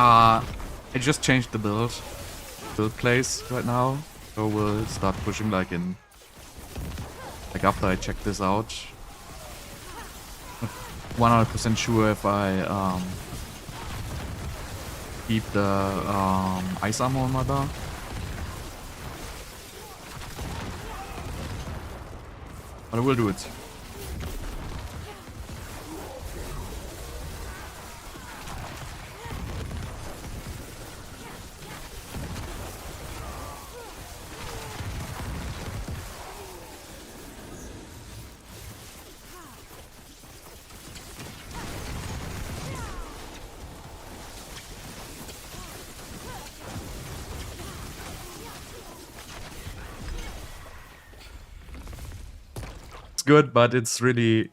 I just changed the build place right now, so we'll start pushing like after I check this out. Not 100% sure if I keep the ice armor on my bar. But I will do it. Good, but it's really,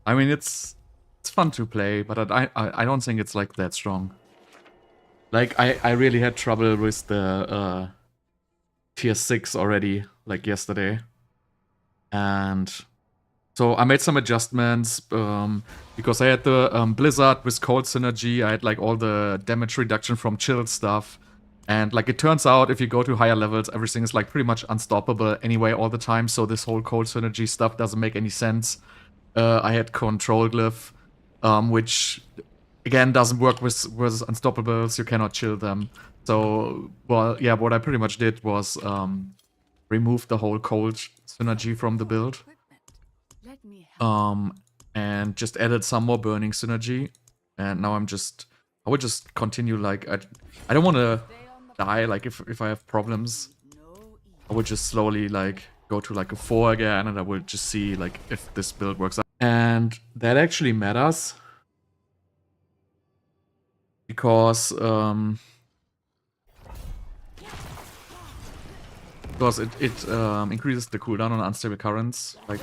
I mean, it's fun to play, but I don't think it's like that strong. Like I really had trouble with the tier 6 already, like yesterday, and so I made some adjustments because I had the Blizzard with cold synergy. I had like all the damage reduction from chill stuff. And like it turns out, if you go to higher levels, everything is like pretty much unstoppable anyway all the time. So this whole cold synergy stuff doesn't make any sense. I had control glyph, which again doesn't work with unstoppables. You cannot chill them. So well, yeah, what I pretty much did was remove the whole cold synergy from the build, and just added some more burning synergy. And now I would just continue like I don't want to die, like if I have problems, I would just slowly like go to like a 4 again, and I will just see like if this build works out. And that actually matters because it increases the cooldown on unstable currents, like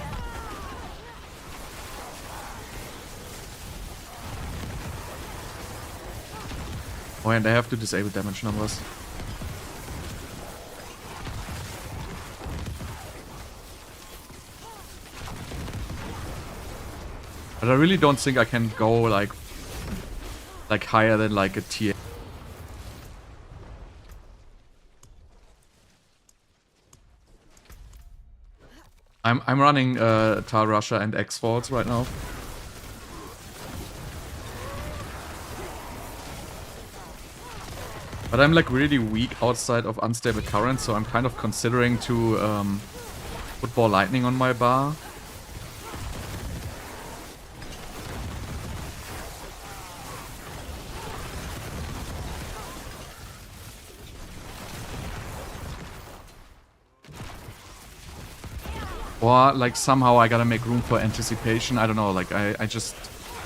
oh, and I have to disable damage numbers. But I really don't think I can go like higher than like a tier. I'm running Tar Russia and X-Falls right now. But I'm like really weak outside of unstable currents, so I'm kind of considering to football lightning on my bar. Or like somehow I gotta make room for anticipation. I don't know, like I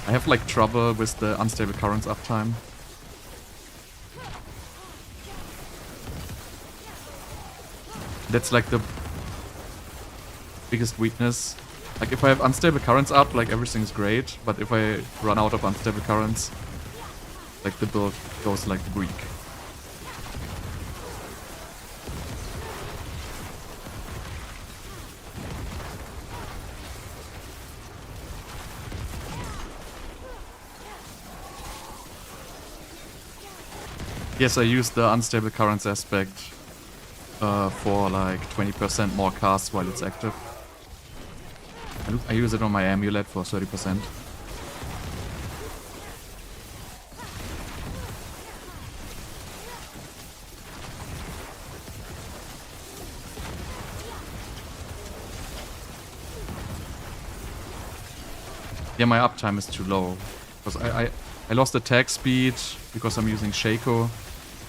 have like trouble with the unstable currents uptime. That's like the biggest weakness. Like if I have unstable currents up, like everything's great, but if I run out of unstable currents, like the build goes like Greek. Yes, I use the unstable currents aspect for like 20% more casts while it's active. I use it on my amulet for 30%. Yeah, my uptime is too low because I lost attack speed because I'm using Shako.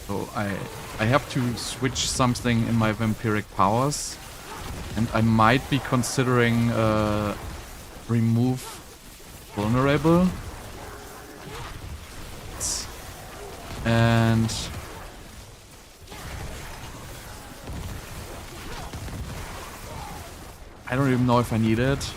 So I have to switch something in my vampiric powers, and I might be considering remove vulnerable, and I don't even know if I need it.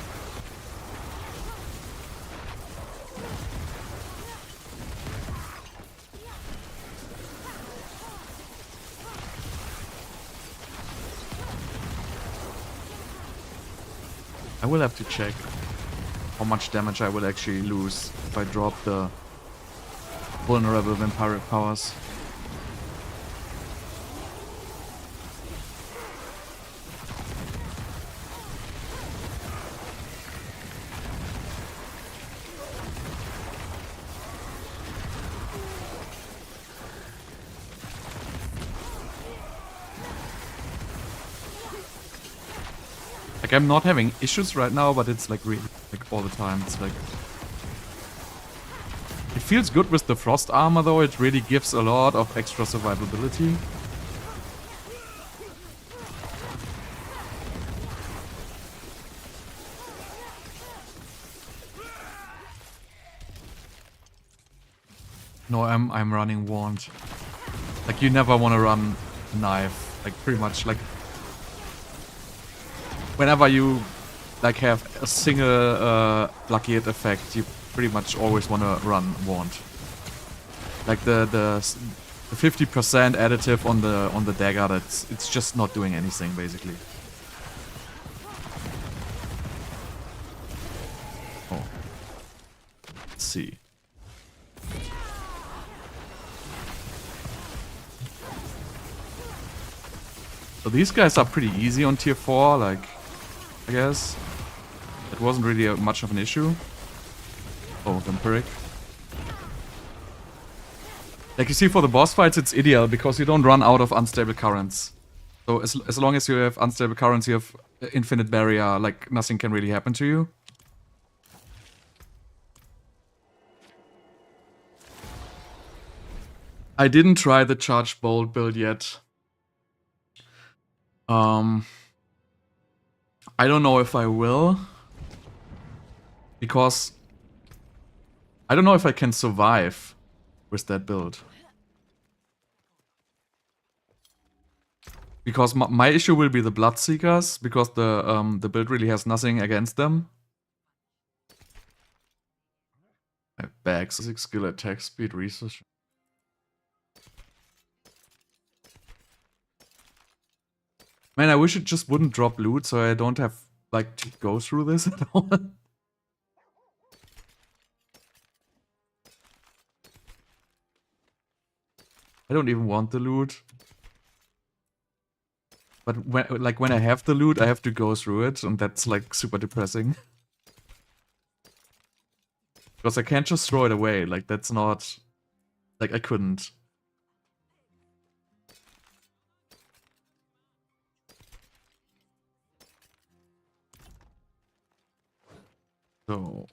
I will have to check how much damage I will actually lose if I drop the vulnerable Vampiric powers. Like, I'm not having issues right now, but it's like really, like all the time. It's like... It feels good with the frost armor though, it really gives a lot of extra survivability. No, I'm running wand. Like, you never want to run knife. Like, pretty much, like... Whenever you, like, have a single lucky hit effect, you pretty much always want to run wand. Like, the 50% additive on the dagger, it's just not doing anything, basically. Oh. Let's see. So these guys are pretty easy on tier 4, like, I guess. It wasn't really much of an issue. Oh, Vampiric. Like, you see, for the boss fights, it's ideal, because you don't run out of unstable currents. So as long as you have unstable currents, you have infinite barrier, like, nothing can really happen to you. I didn't try the Charged Bolt build yet. I don't know if I will. Because I don't know if I can survive with that build. Because my issue will be the Bloodseekers, because the build really has nothing against them. I have bags, 6 skill, attack speed, resource. Man, I wish it just wouldn't drop loot so I don't have, like, to go through this at all. I don't even want the loot. But when I have the loot, I have to go through it, and that's, like, super depressing. Because I can't just throw it away, like, that's not... Like, I couldn't. So,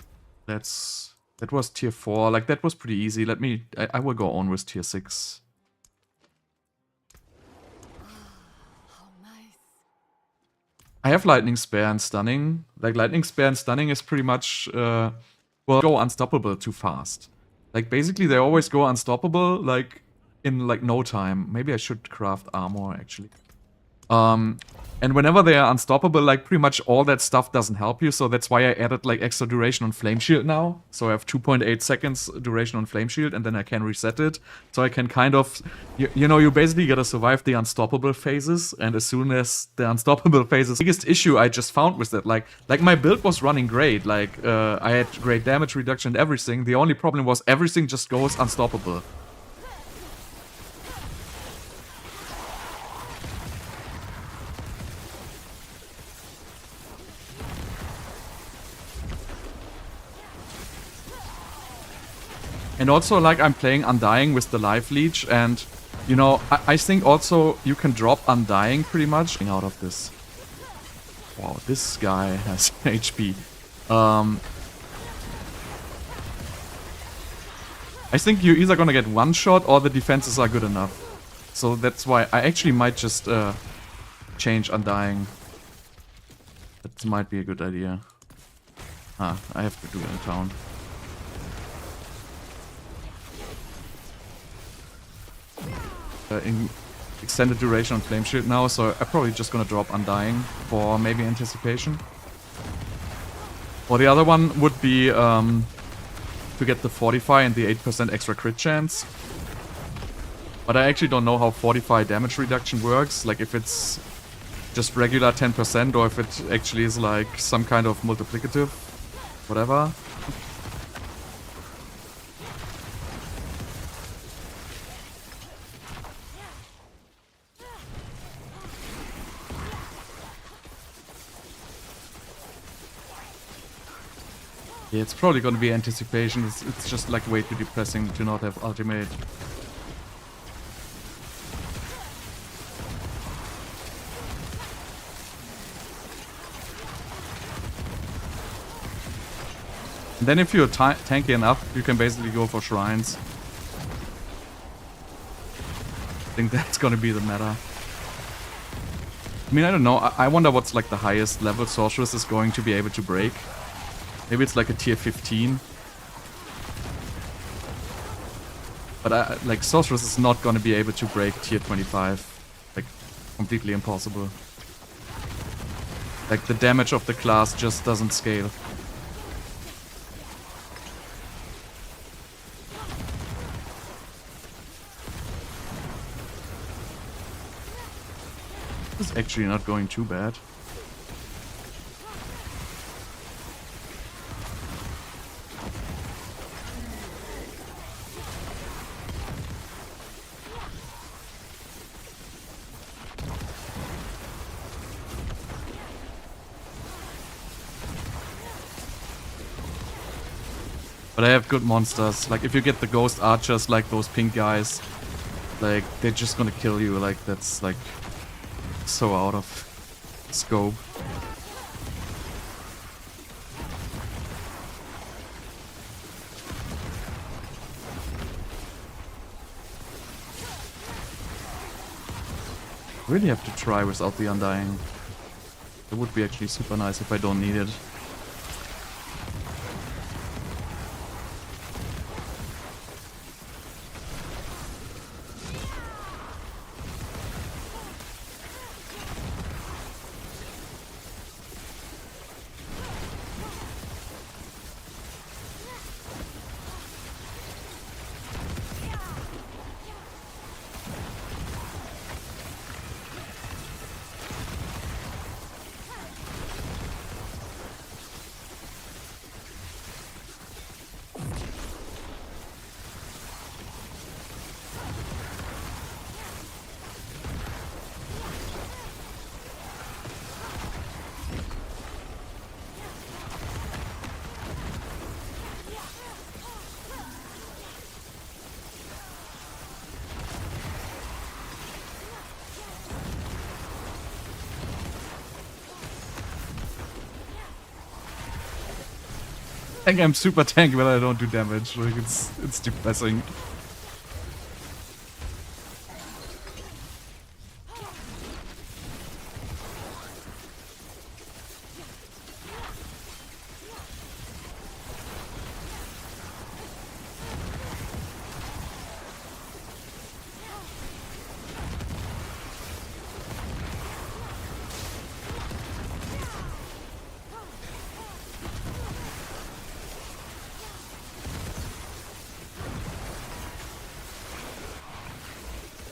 that was tier 4, like, that was pretty easy. I will go on with tier 6. I have Lightning Spear and Stunning. Like, Lightning Spear and Stunning is pretty much, well, go unstoppable too fast. Like, basically, they always go unstoppable, like, in, like, no time. Maybe I should craft armor, actually. And whenever they are unstoppable, like, pretty much all that stuff doesn't help you, so that's why I added, like, extra duration on Flame Shield now. So I have 2.8 seconds duration on Flame Shield, and then I can reset it. So I can kind of, you know, you basically gotta survive the unstoppable phases, and as soon as the unstoppable phases... The biggest issue I just found with that, like my build was running great, like, I had great damage reduction and everything. The only problem was everything just goes unstoppable. And also, like, I'm playing Undying with the Life Leech, and, you know, I think also you can drop Undying pretty much out of this. Wow, this guy has HP. I think you're either gonna get one shot or the defenses are good enough. So that's why I actually might just change Undying. That might be a good idea. Ah, I have to do it in town. In extended duration on Flame Shield now, so I'm probably just gonna drop Undying for maybe Anticipation. Or the other one would be to get the Fortify and the 8% extra crit chance. But I actually don't know how Fortify damage reduction works, like if it's just regular 10% or if it actually is like some kind of multiplicative, whatever. Yeah, it's probably gonna be anticipation. It's just like way too depressing to not have ultimate. And then if you're tanky enough, you can basically go for shrines. I think that's gonna be the meta. I mean, I don't know. I wonder what's like the highest level Sorceress is going to be able to break. Maybe it's like a tier 15. But like Sorceress is not gonna be able to break tier 25. Like, completely impossible. Like, the damage of the class just doesn't scale. It's actually not going too bad. But I have good monsters. Like, if you get the ghost archers like those pink guys, like, they're just gonna kill you. Like, that's like so out of scope. Really have to try without the Undying. It would be actually super nice if I don't need it. I think I'm super tanky, but I don't do damage. Like, it's depressing.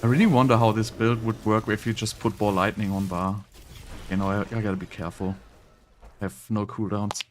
I really wonder how this build would work if you just put Ball Lightning on bar. You know, I gotta be careful. I have no cooldowns.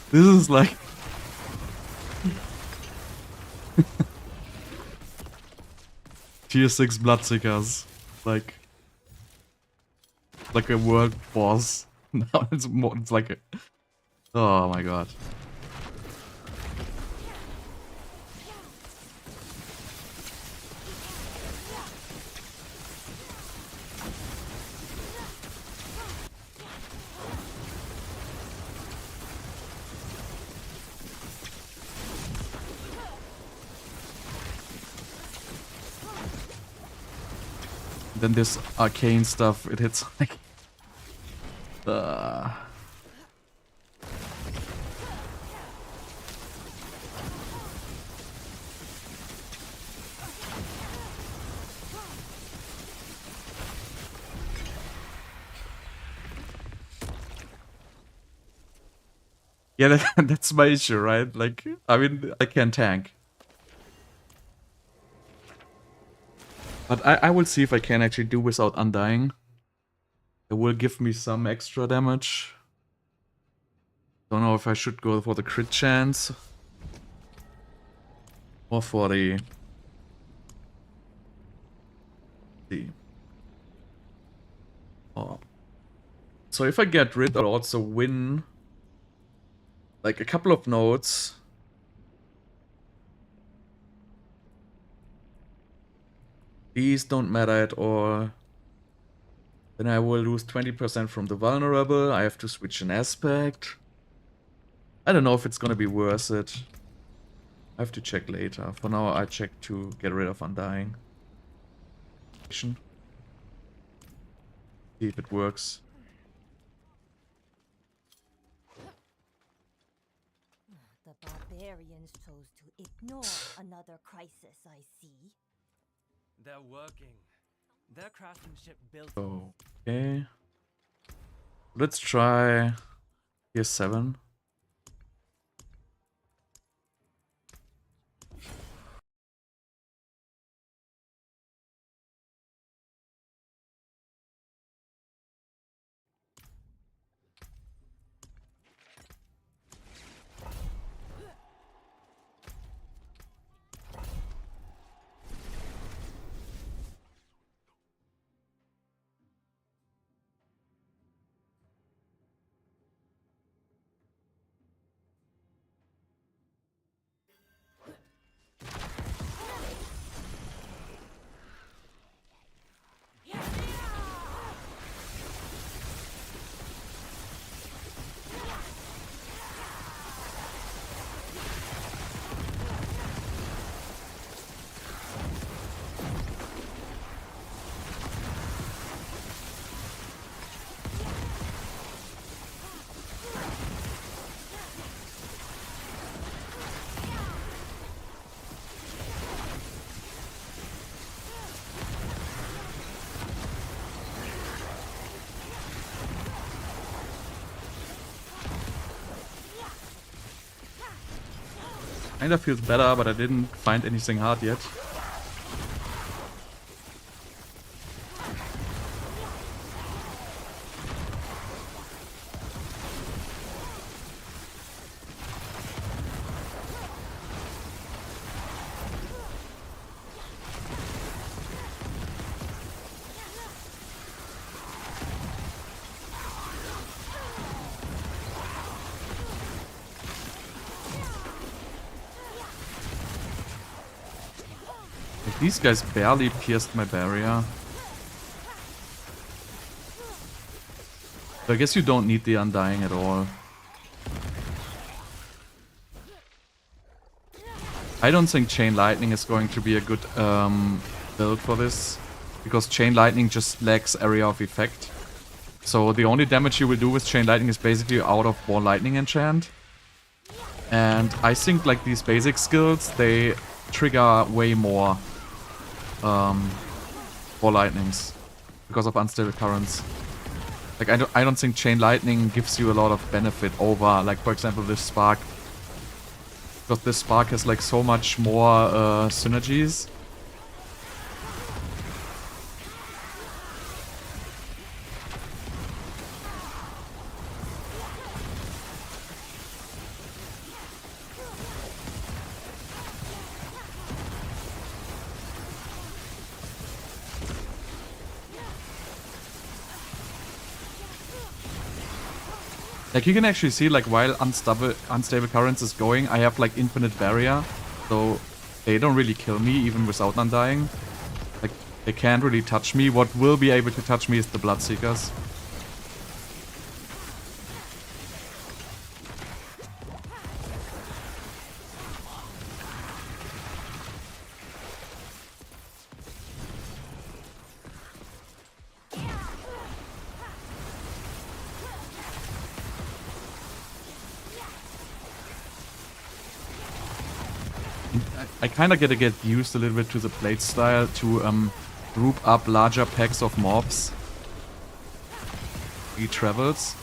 This is like... Tier 6 Bloodseekers. Like a world boss. Now it's more, it's like a... Oh my god. Then this arcane stuff, it hits like... Yeah, that's my issue, right? Like, I mean, I can tank. But I will see if I can actually do without Undying. It will give me some extra damage. Don't know if I should go for the crit chance. Or for the... Oh. So if I get rid, I'll also win... like a couple of nodes. These don't matter at all. Then I will lose 20% from the vulnerable. I have to switch an aspect. I don't know if it's gonna be worth it. I have to check later. For now, I check to get rid of Undying. See if it works. The barbarians chose to ignore another crisis, I see. They're working. Their craftsmanship built. Okay. Let's try tier 7. Kinda feels better, but I didn't find anything hard yet. These guys barely pierced my barrier. So I guess you don't need the Undying at all. I don't think Chain Lightning is going to be a good build for this. Because Chain Lightning just lacks area of effect. So the only damage you will do with Chain Lightning is basically out of Ball Lightning enchant. And I think like these basic skills, they trigger way more Ball Lightnings because of unstable currents. Like I don't think Chain Lightning gives you a lot of benefit over, like for example this Spark. Because this Spark has like so much more synergies. Like you can actually see, like while unstable currents is going, I have like infinite barrier, so they don't really kill me even without Undying. Like they can't really touch me. What will be able to touch me is the Bloodseekers. I kind of gotta get used a little bit to the plate style to group up larger packs of mobs. He travels.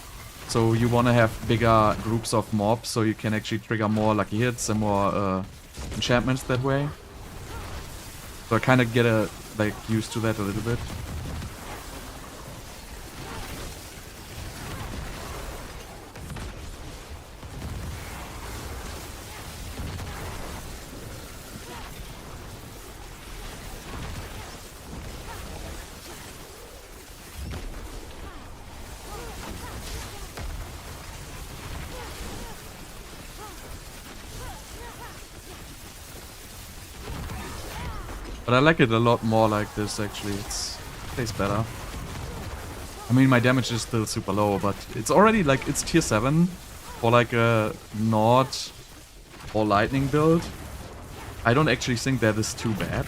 So you want to have bigger groups of mobs so you can actually trigger more lucky hits and more enchantments that way. So I kind of get like used to that a little bit. But I like it a lot more like this, actually. It plays better. I mean, my damage is still super low, but it's already like, it's tier 7 for like a Nord or Lightning build. I don't actually think that is too bad.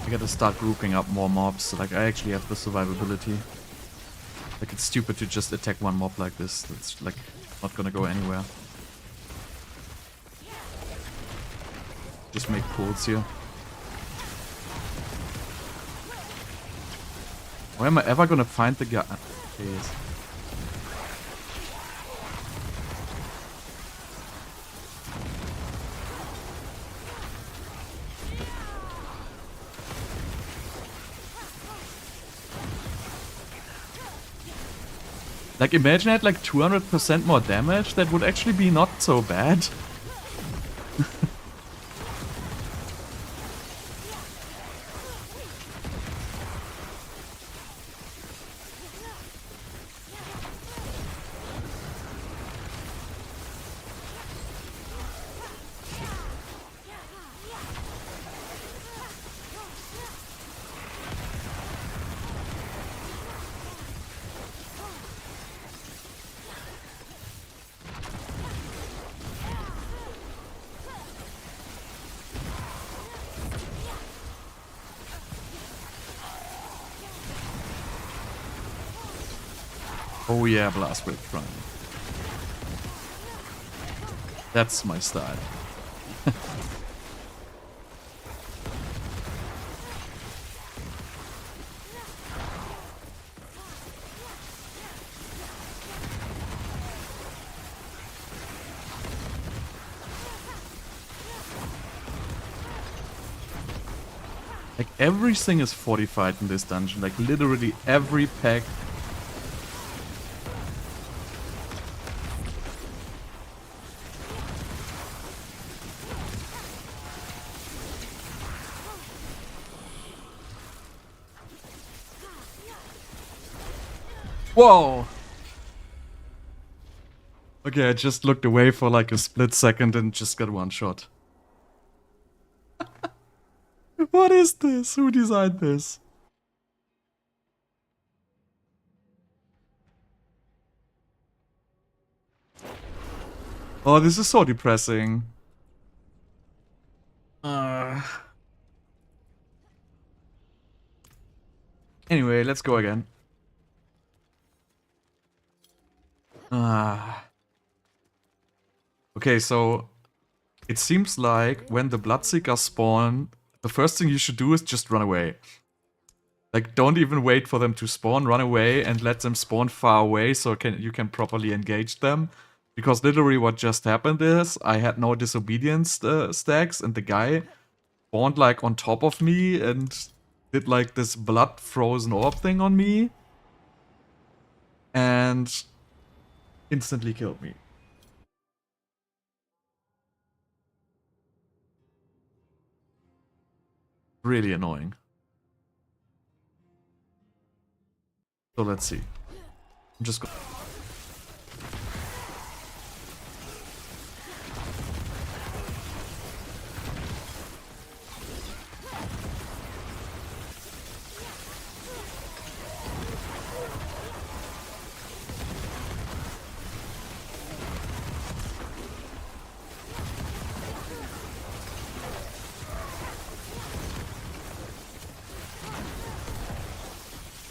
I gotta start grouping up more mobs. Like, I actually have the survivability. Like, it's stupid to just attack one mob like this. It's like not gonna go anywhere. Just make pulls here. Where am I ever gonna find the guy? Jeez. Like, imagine I had like 200% more damage. That would actually be not so bad. Oh yeah, Blast with Crown. That's my style. Like, everything is fortified in this dungeon. Like, literally every pack. Whoa! Okay, I just looked away for like a split second and just got one shot. What is this? Who designed this? Oh, this is so depressing. Anyway, let's go again. Okay, so it seems like when the Bloodseekers spawn, the first thing you should do is just run away. Like, don't even wait for them to spawn, run away and let them spawn far away so you can properly engage them. Because literally what just happened is, I had no disobedience stacks and the guy spawned like on top of me and did like this blood frozen orb thing on me. And instantly killed me. Really annoying. So let's see. I'm just going.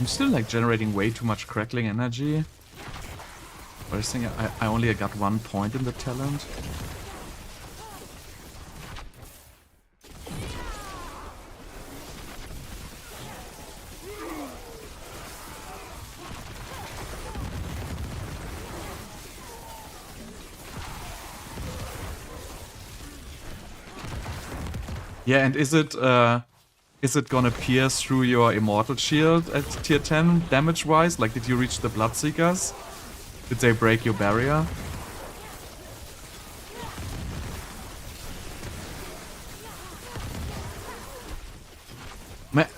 I'm still like generating way too much crackling energy. I think I only got 1 point in the talent. Yeah, and is it gonna pierce through your immortal shield at tier 10 damage-wise? Like, did you reach the Bloodseekers? Did they break your barrier?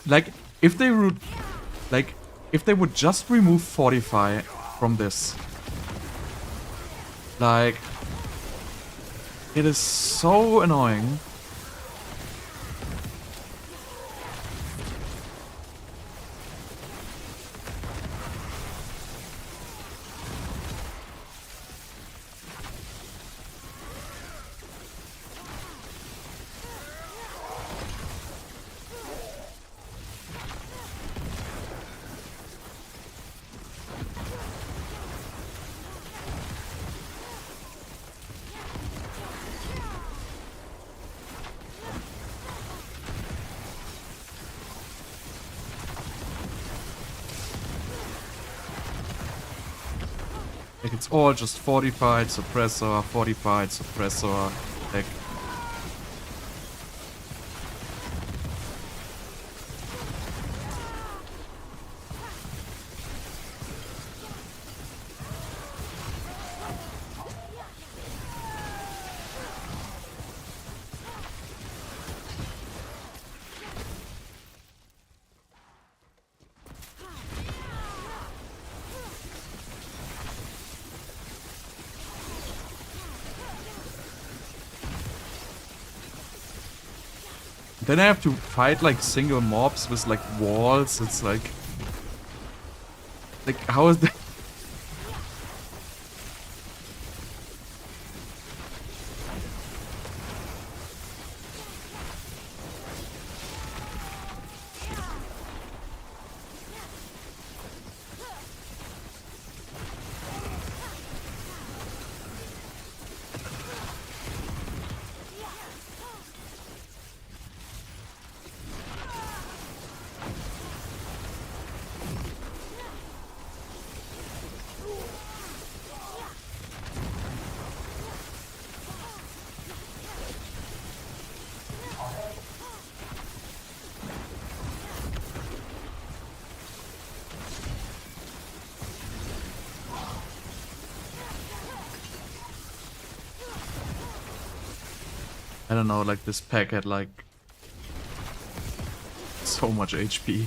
Like, if they would, if they would just remove Fortify from this, like, it is so annoying. Like, it's all just fortified suppressor, like... Then I have to fight like single mobs with like walls. It's like how is that? I don't know, like this pack had like so much HP.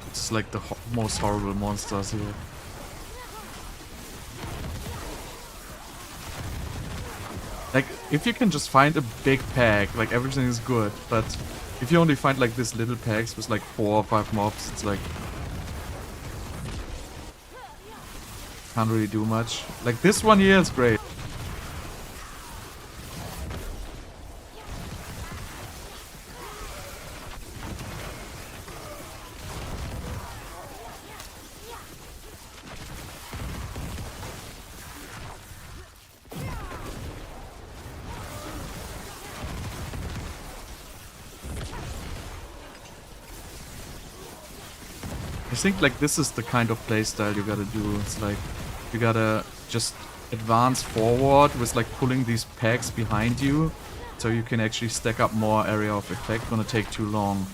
It's like the most horrible monsters here. Like, if you can just find a big pack, like everything is good, but if you only find like these little packs with like 4 or 5 mobs, it's like... can't really do much. Like this one here is great. I think like this is the kind of playstyle you gotta do. It's like you gotta just advance forward with like pulling these packs behind you so you can actually stack up more area of effect. Gonna take too long.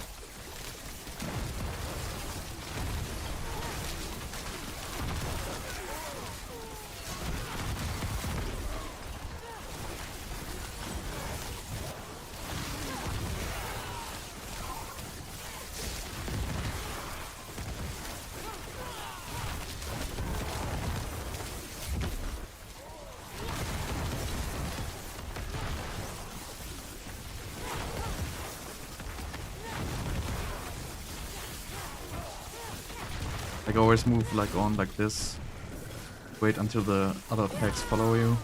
Like always move like on like this. Wait until the other packs follow you.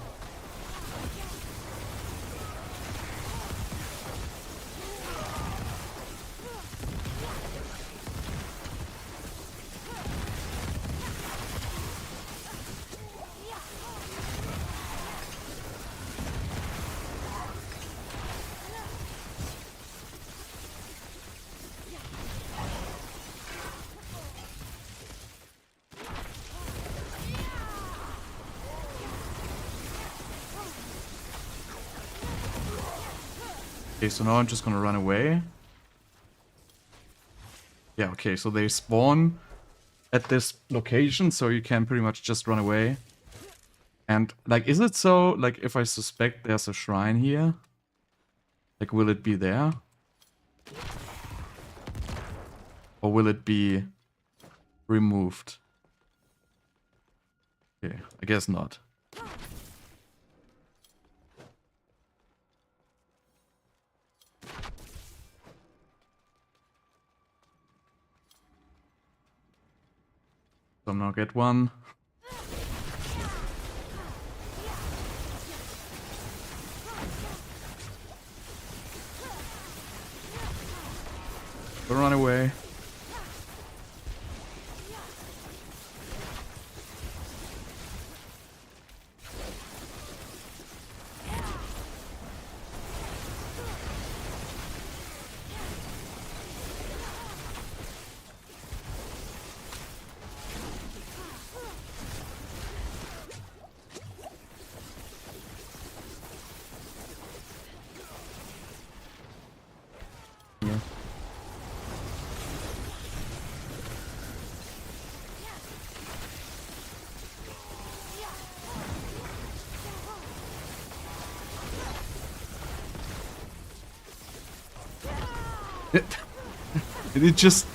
Okay, so now I'm just gonna run away. Yeah, okay, so they spawn at this location, so you can pretty much just run away. And, like, is it so, like, if I suspect there's a shrine here? Like, will it be there? Or will it be removed? Okay, I guess not. So now get one. Don't run away. Yeah. It just...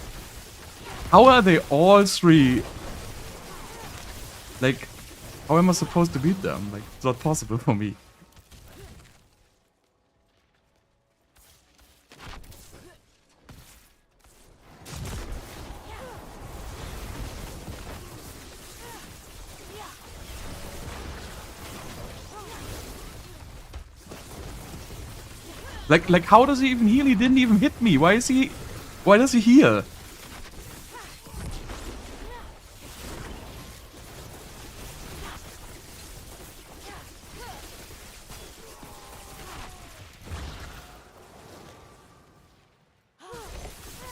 How are they all three? Like, how am I supposed to beat them? Like, it's not possible for me. Like, how does he even heal? He didn't even hit me. Why does he heal?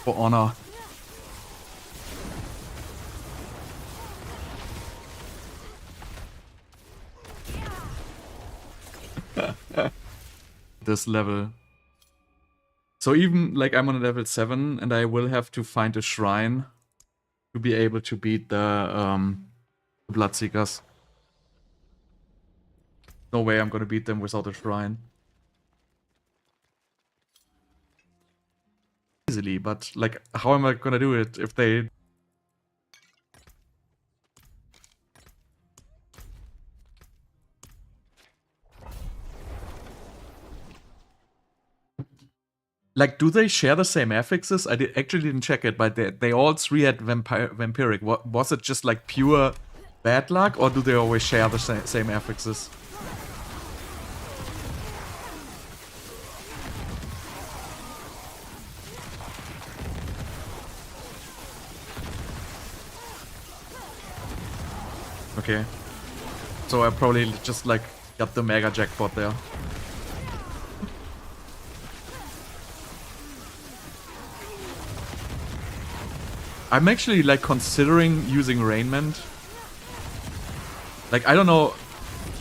For honor. This level. So even, like, I'm on a level 7 and I will have to find a shrine to be able to beat the Bloodseekers. No way I'm gonna beat them without a shrine. Easily, but, like, how am I gonna do it if they... Like, do they share the same affixes? I actually didn't check it, but they all three had Vampiric. Was it just, like, pure bad luck, or do they always share the same affixes? Okay. So I probably just, like, got the mega jackpot there. I'm actually, like, considering using Rainment. Like, I don't know.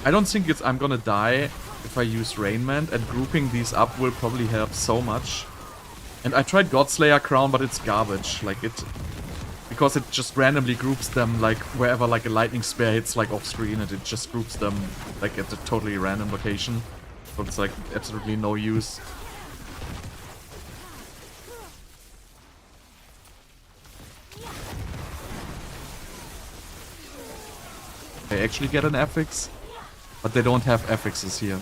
I don't think I'm gonna die if I use Rainment, and grouping these up will probably help so much. And I tried Godslayer Crown, but it's garbage. Like, because it just randomly groups them, like, wherever, like, a lightning spear hits, like, off screen, and it just groups them, like, at a totally random location. So it's, like, absolutely no use. They actually get an affix, but they don't have affixes here.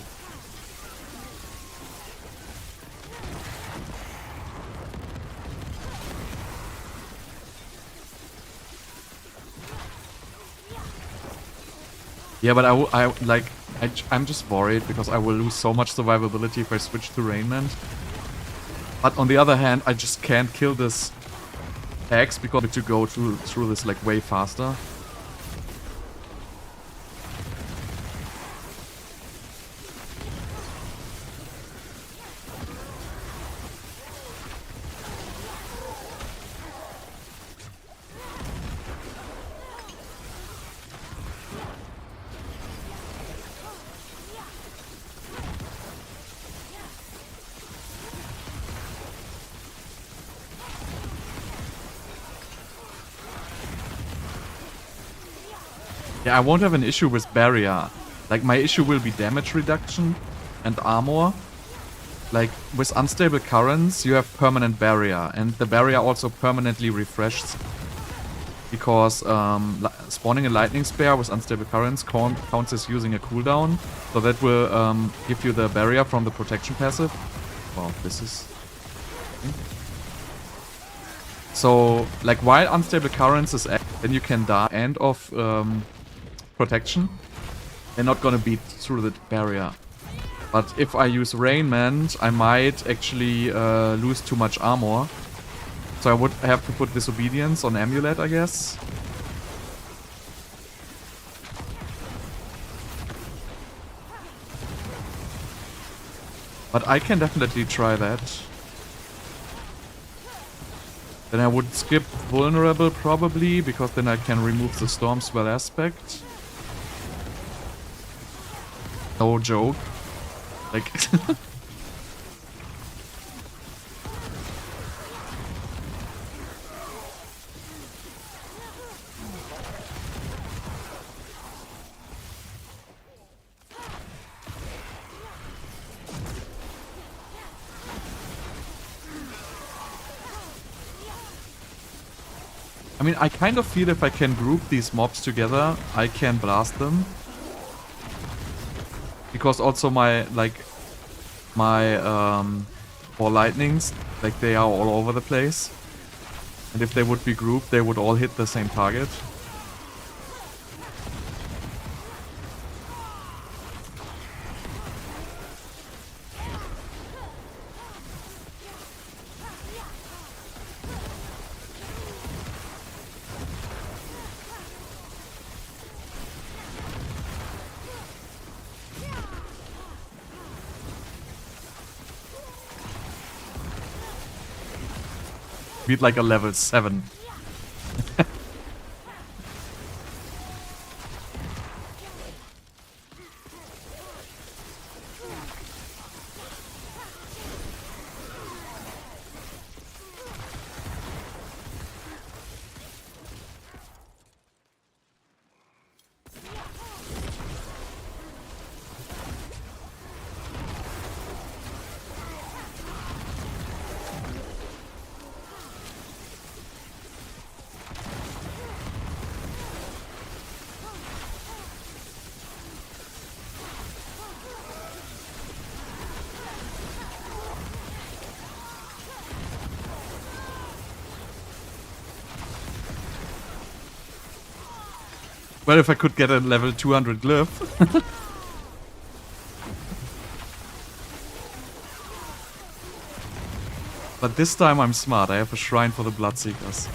Yeah, but I'm just worried because I will lose so much survivability if I switch to Rainment. But on the other hand, I just can't kill this X because to go through this, like, way faster. Yeah, I won't have an issue with barrier. Like, my issue will be damage reduction and armor. Like, with unstable currents, you have permanent barrier. And the barrier also permanently refreshes. Because spawning a lightning spear with unstable currents counts as using a cooldown. So that will give you the barrier from the protection passive. Wow, this is... So, like, while unstable currents is active, then you can die end of protection. They're not gonna beat through the barrier. But if I use Rainment, I might actually lose too much armor. So I would have to put Disobedience on Amulet, I guess. But I can definitely try that. Then I would skip Vulnerable probably, because then I can remove the Storm Swell aspect. No joke. Like... I mean, I kind of feel if I can group these mobs together, I can blast them. Because also my, like, my, 4 lightnings, like, they are all over the place. And if they would be grouped, they would all hit the same target. Beat like a level 7. Well, if I could get a level 200 glyph. But this time I'm smart. I have a shrine for the Bloodseekers.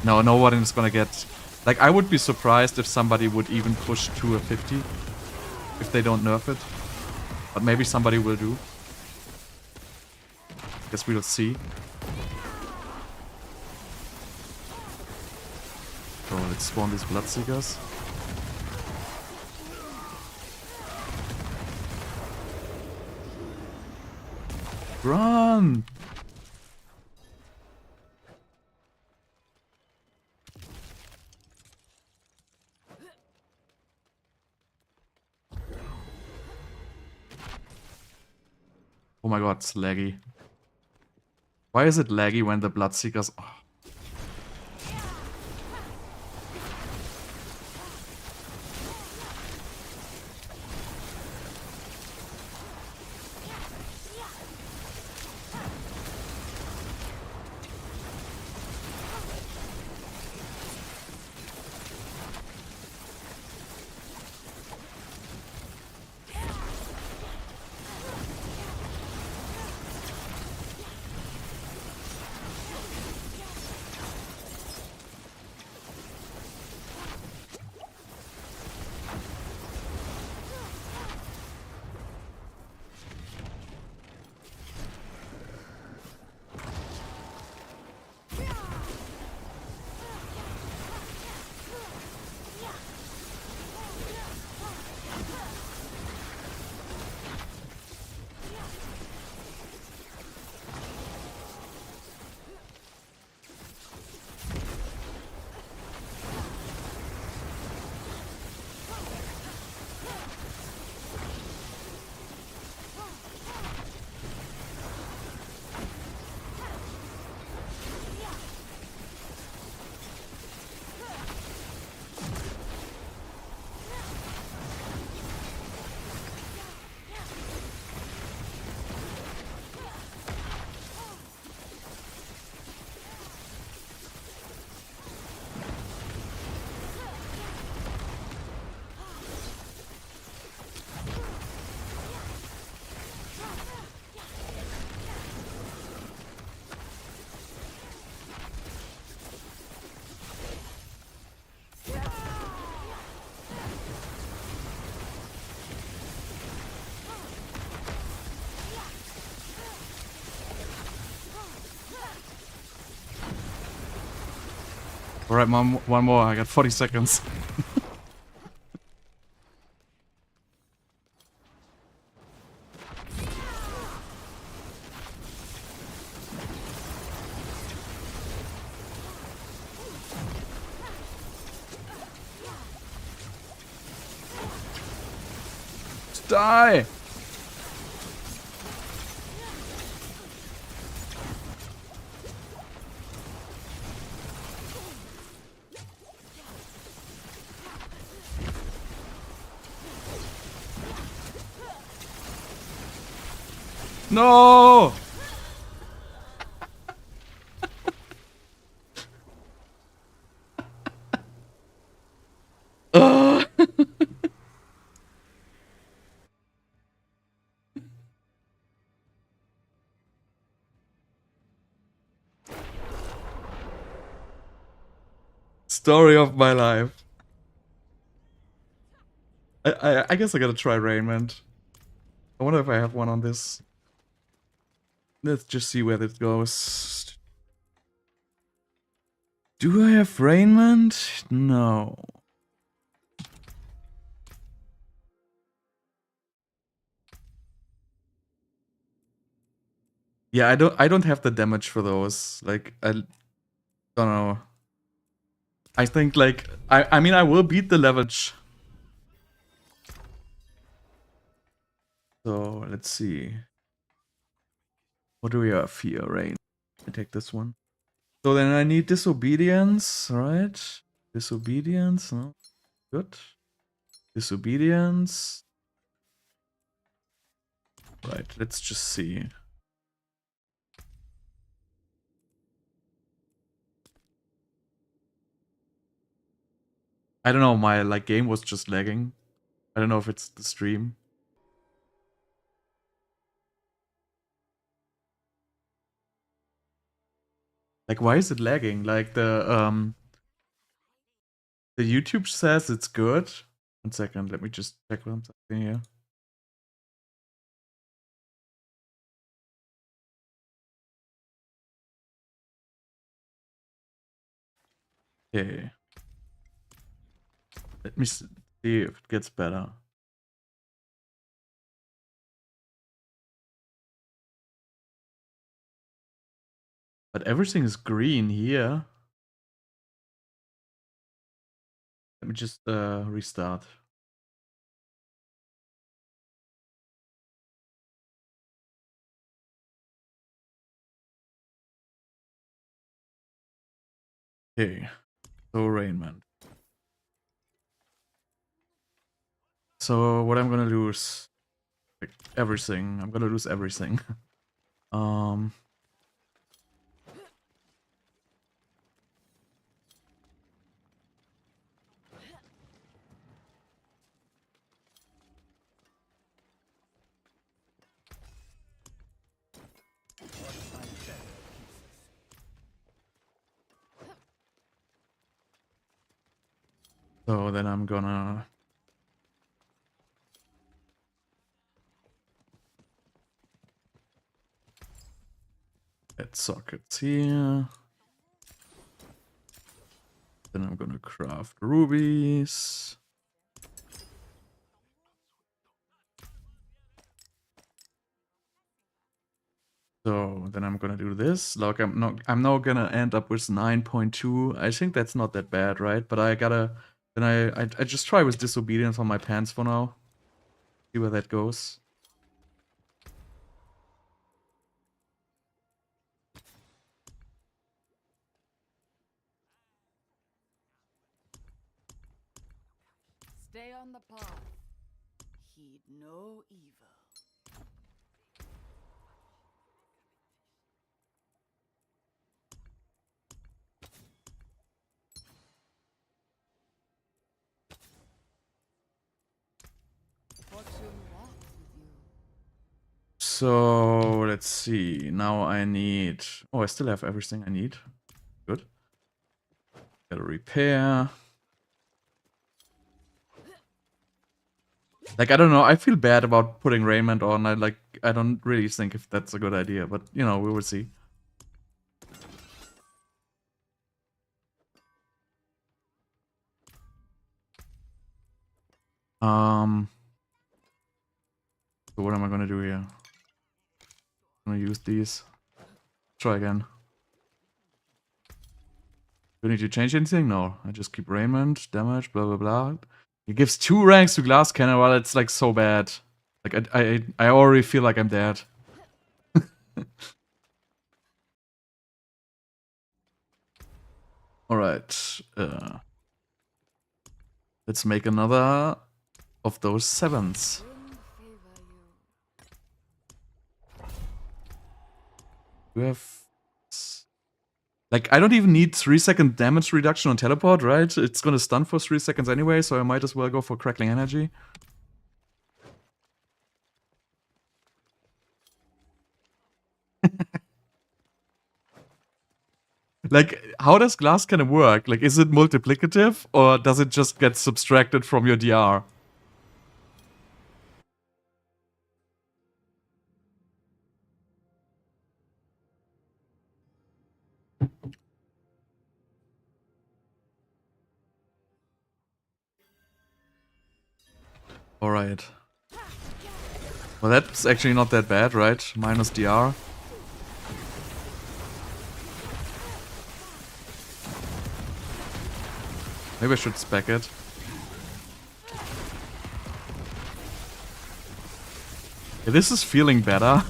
No, no one is gonna get... Like, I would be surprised if somebody would even push to a 50. If they don't nerf it. But maybe somebody will do. Guess we'll see. So let's spawn these Bloodseekers. Run! Oh my god, it's laggy. Why is it laggy when the Bloodseekers... Oh. Alright, mom, one more. I got 40 seconds. Die! No! Ugh. Story of my life. I guess I gotta try Rainment. I wonder if I have one on this. Let's just see where this goes. Do I have Rainment? No. Yeah, I don't have the damage for those. Like I don't know. I think like I mean I will beat the level. So let's see. What do we have here? Rain. I take this one. So then I need disobedience, right? Disobedience, no. Good. Disobedience. Right, let's just see. I don't know, my like game was just lagging. I don't know if it's the stream. Like why is it lagging? Like the YouTube says it's good. 1 second, let me just check something here. Okay. Let me see if it gets better. But everything is green here. Let me just restart. Okay, so Rainment. So what I'm gonna lose, like everything. I'm gonna lose everything. So then I'm gonna add sockets here. Then I'm gonna craft rubies. So then I'm gonna do this. Like I'm now gonna end up with 9.2. I think that's not that bad, right? But I gotta then I just try with disobedience on my pants for now. See where that goes. Stay on the path. Heed no evil. Fortune walks with you. So let's see. Now I need. Oh, I still have everything I need. Good. Gotta repair. Like I don't know. I feel bad about putting Rainment on. I don't really think if that's a good idea, but you know we will see. So what am I gonna do here? I'm gonna use these. Try again. Do I need to change anything? No. I just keep Rainment, damage, blah blah blah. It gives 2 ranks to Glass Cannon. Well, it's like so bad. Like I already feel like I'm dead. Alright. Let's make another of those 7s. Wind favor you. We have... Like, I don't even need 3-second damage reduction on teleport, right? It's gonna stun for 3 seconds anyway, so I might as well go for Crackling Energy. Like, how does Glass Cannon work? Like, is it multiplicative, or does it just get subtracted from your DR? Alright. Well, that's actually not that bad, right? Minus DR. Maybe I should spec it. Yeah, this is feeling better.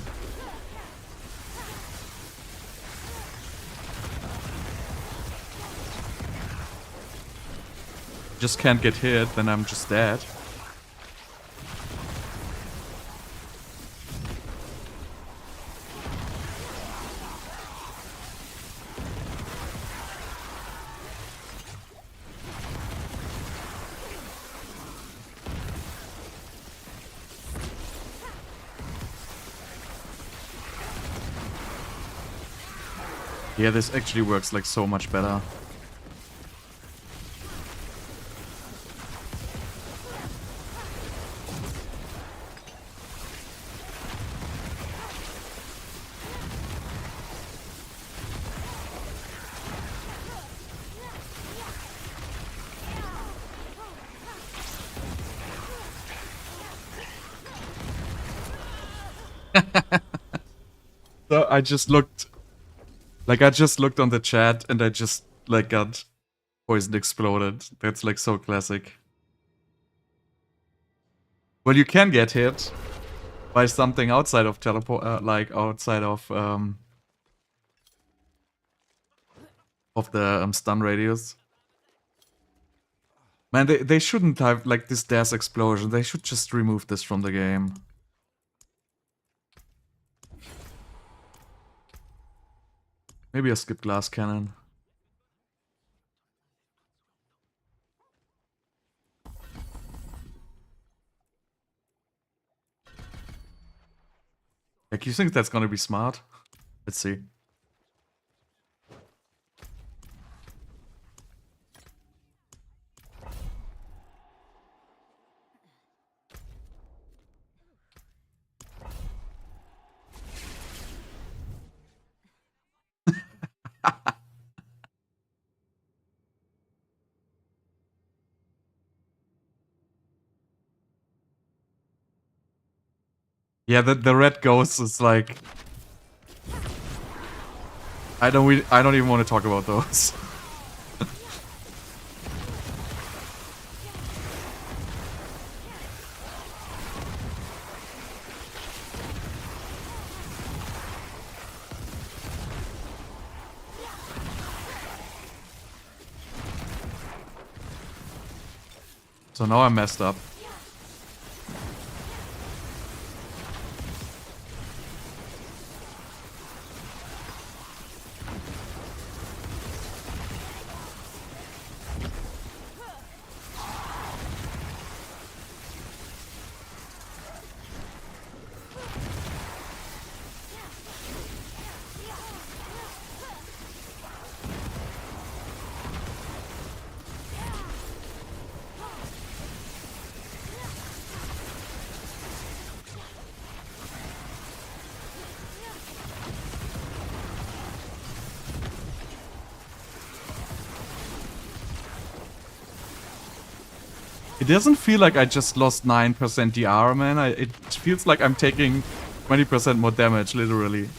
Just can't get hit, then I'm just dead. Yeah, this actually works like so much better. So I just looked on the chat and I just like got poison exploded. That's like so classic. Well, you can get hit by something outside of teleport, like outside of the stun radius. Man, they shouldn't have like this death explosion. They should just remove this from the game. Maybe I'll skip Glass Cannon. Like, you think that's gonna be smart? Let's see. Yeah, the red ghost is like... I don't even want to talk about those. So now I'm messed up. It doesn't feel like I just lost 9% DR, man. It feels like I'm taking 20% more damage, literally.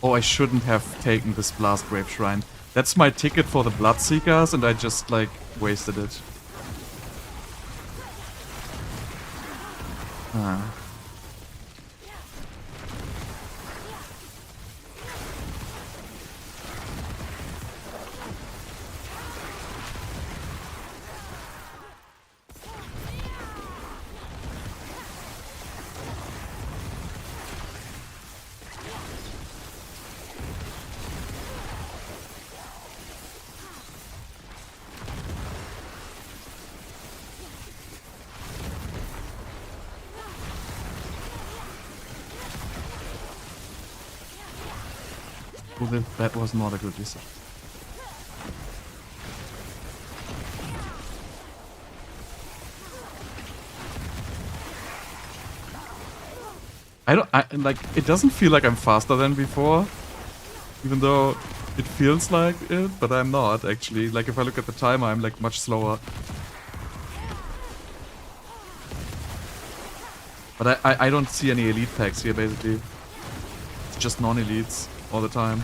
Oh, I shouldn't have taken this Blast Grave Shrine. That's my ticket for the Bloodseekers, and I just, like, wasted it. Ah. That was not a good decision. Like, it doesn't feel like I'm faster than before, even though it feels like it, but I'm not, actually. Like, if I look at the timer, I'm, like, much slower. But I don't see any elite packs here, basically. It's just non-elites all the time.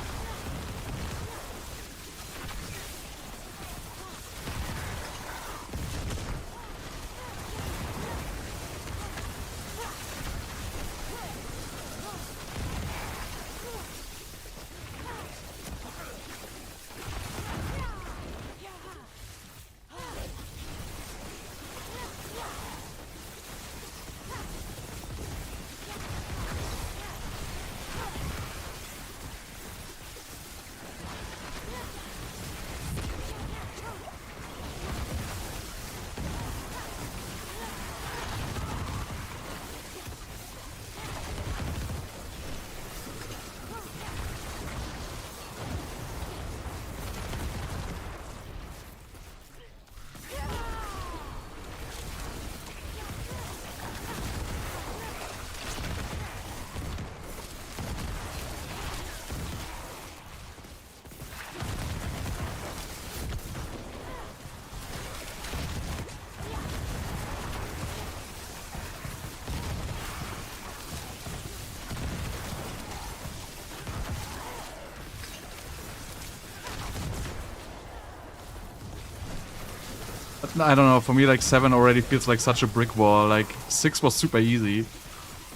I don't know, for me like 7 already feels like such a brick wall. Like 6 was super easy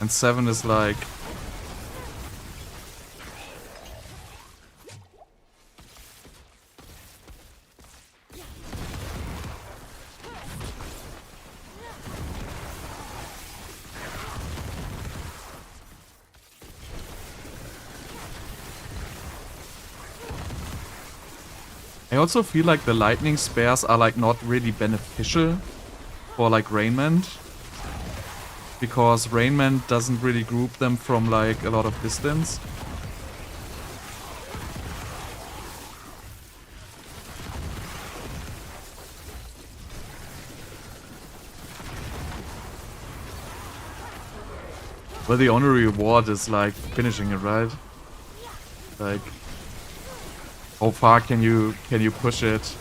and 7 is like... I also feel like the lightning spares are like not really beneficial for like Rainment, because Rainment doesn't really group them from like a lot of distance. Well, the only reward is like finishing it, right? Like, how far can you push it?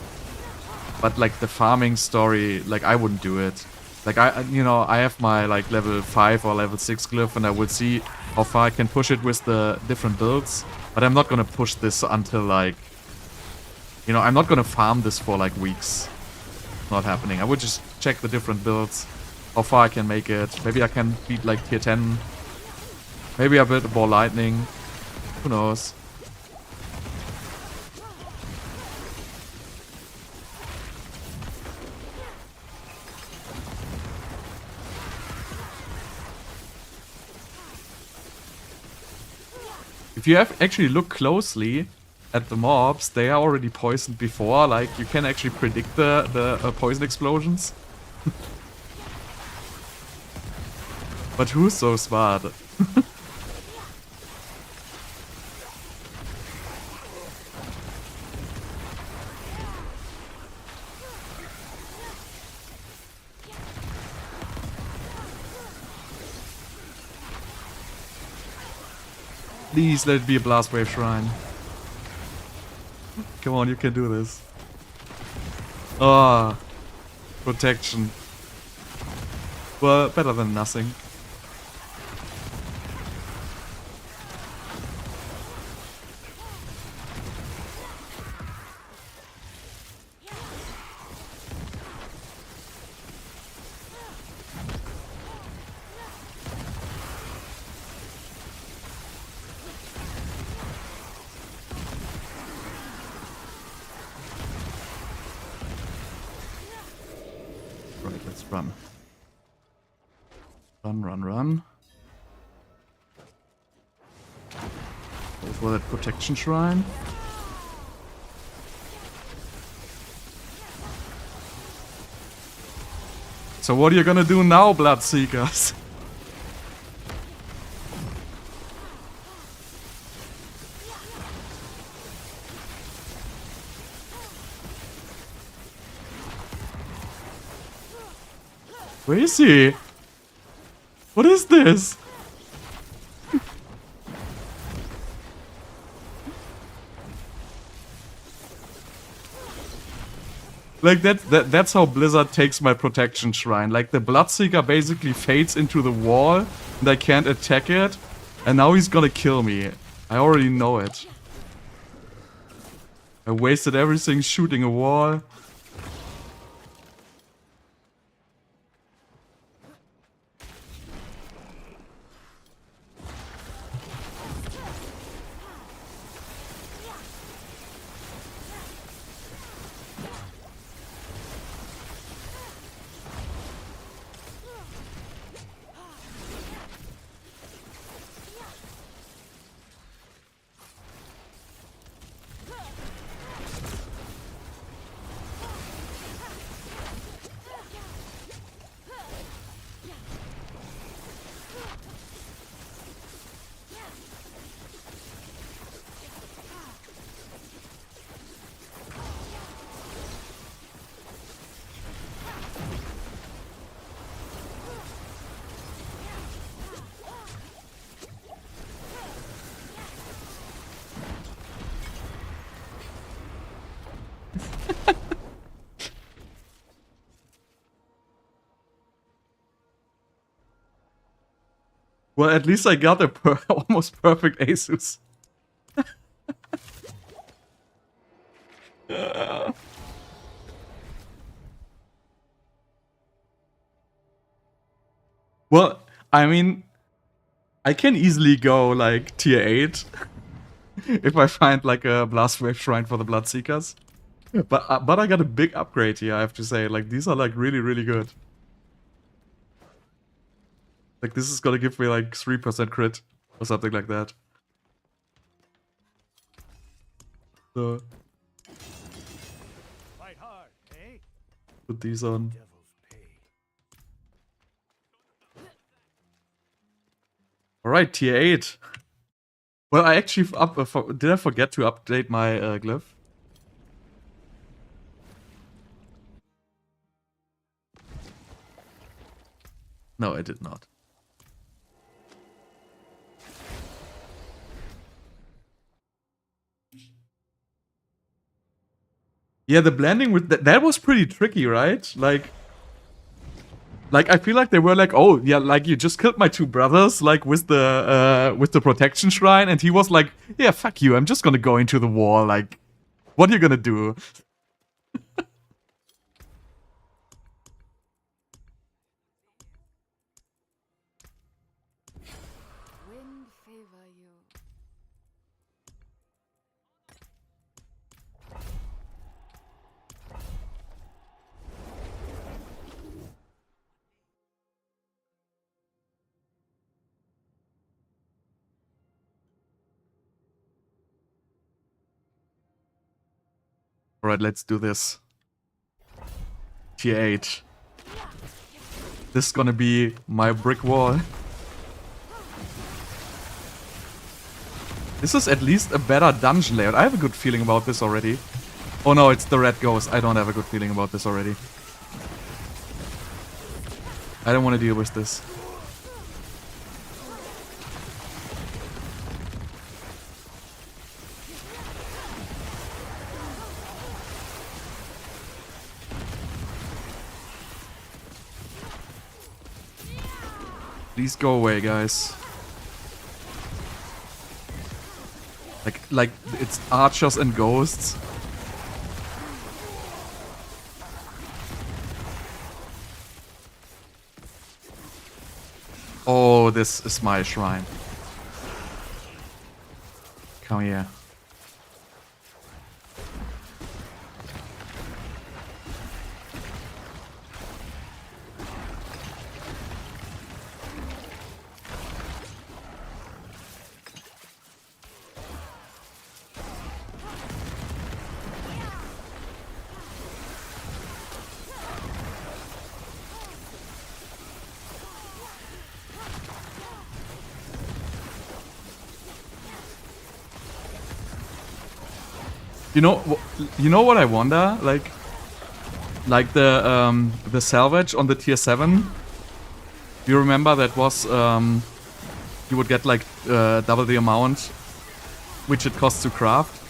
But like the farming story, like I wouldn't do it. Like I have my like level 5 or level 6 glyph, and I would see how far I can push it with the different builds. But I'm not gonna push this until like, I'm not gonna farm this for like weeks. Not happening. I would just check the different builds, how far I can make it. Maybe I can beat like tier 10. Maybe a bit more lightning. Who knows? If you have actually look closely at the mobs, they are already poisoned before. Like, you can actually predict the poison explosions. But who's so smart? Please let it be a Blast Wave Shrine. Come on, you can do this. Ah, protection. Well, better than nothing. Right, let's run. Run. Go for that protection shrine. So what are you gonna do now, Bloodseekers? Where is he? What is this? Like that's how Blizzard takes my protection shrine. Like the Bloodseeker basically fades into the wall and I can't attack it. And now he's gonna kill me. I already know it. I wasted everything shooting a wall. Well, at least I got a almost perfect Asus. Well, I mean, I can easily go like tier 8 if I find like a Blast Wave Shrine for the Bloodseekers. But I got a big upgrade here, I have to say. Like, these are like really, really good. Like, this is gonna give me like 3% crit or something like that. So, Fight hard, eh? put these on. Devil's pay. Alright, tier 8. Well, I actually did I forget to update my glyph? No, I did not. Yeah, the blending with that was pretty tricky, right? Like I feel like they were like, oh yeah, like you just killed my two brothers, like with the protection shrine, and he was like, yeah, fuck you, I'm just gonna go into the wall. Like, what are you gonna do? Wind favor you. Alright, let's do this. Tier 8. This is gonna be my brick wall. This is at least a better dungeon layout. I have a good feeling about this already. Oh no, it's the red ghost. I don't have a good feeling about this already. I don't want to deal with this. Please go away, guys. Like it's archers and ghosts. Oh, this is my shrine. Come here. You know what I wonder? Like the salvage on the tier 7. You remember that was you would get like double the amount which it costs to craft.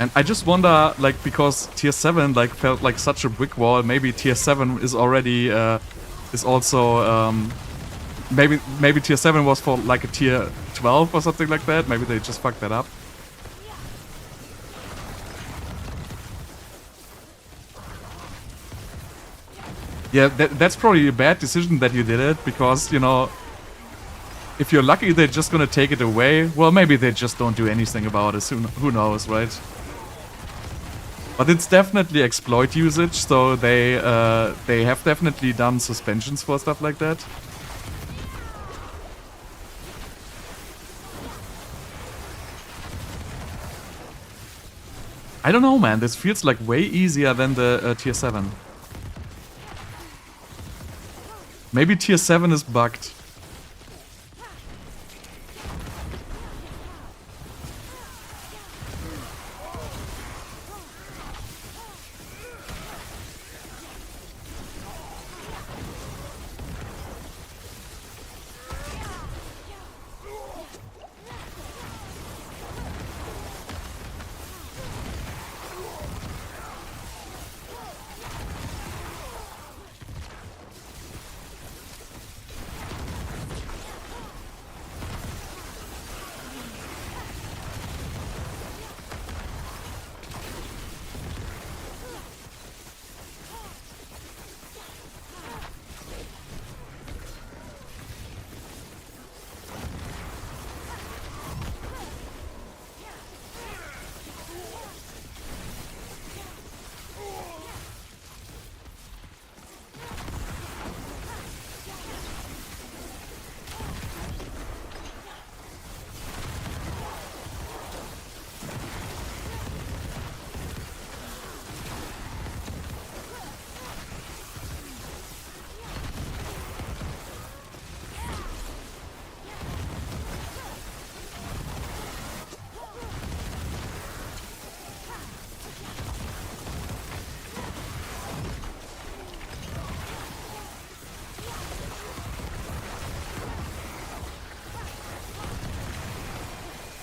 And I just wonder, like, because tier 7 like felt like such a brick wall, maybe tier 7 is already is also maybe tier 7 was for like a tier 12 or something like that. Maybe they just fucked that up. Yeah, that's probably a bad decision that you did it, because, you know, if you're lucky they're just gonna take it away. Well, maybe they just don't do anything about it, who knows, right? But it's definitely exploit usage, so they have definitely done suspensions for stuff like that. I don't know, man, this feels like way easier than the tier 7. Maybe tier 7 is bugged.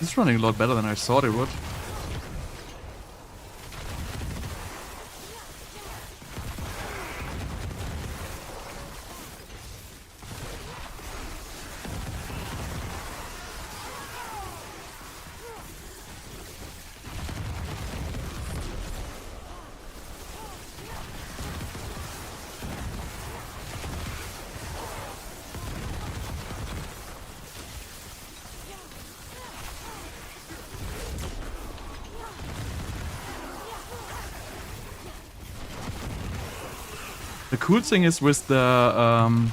It's running a lot better than I thought it would. The cool thing is with the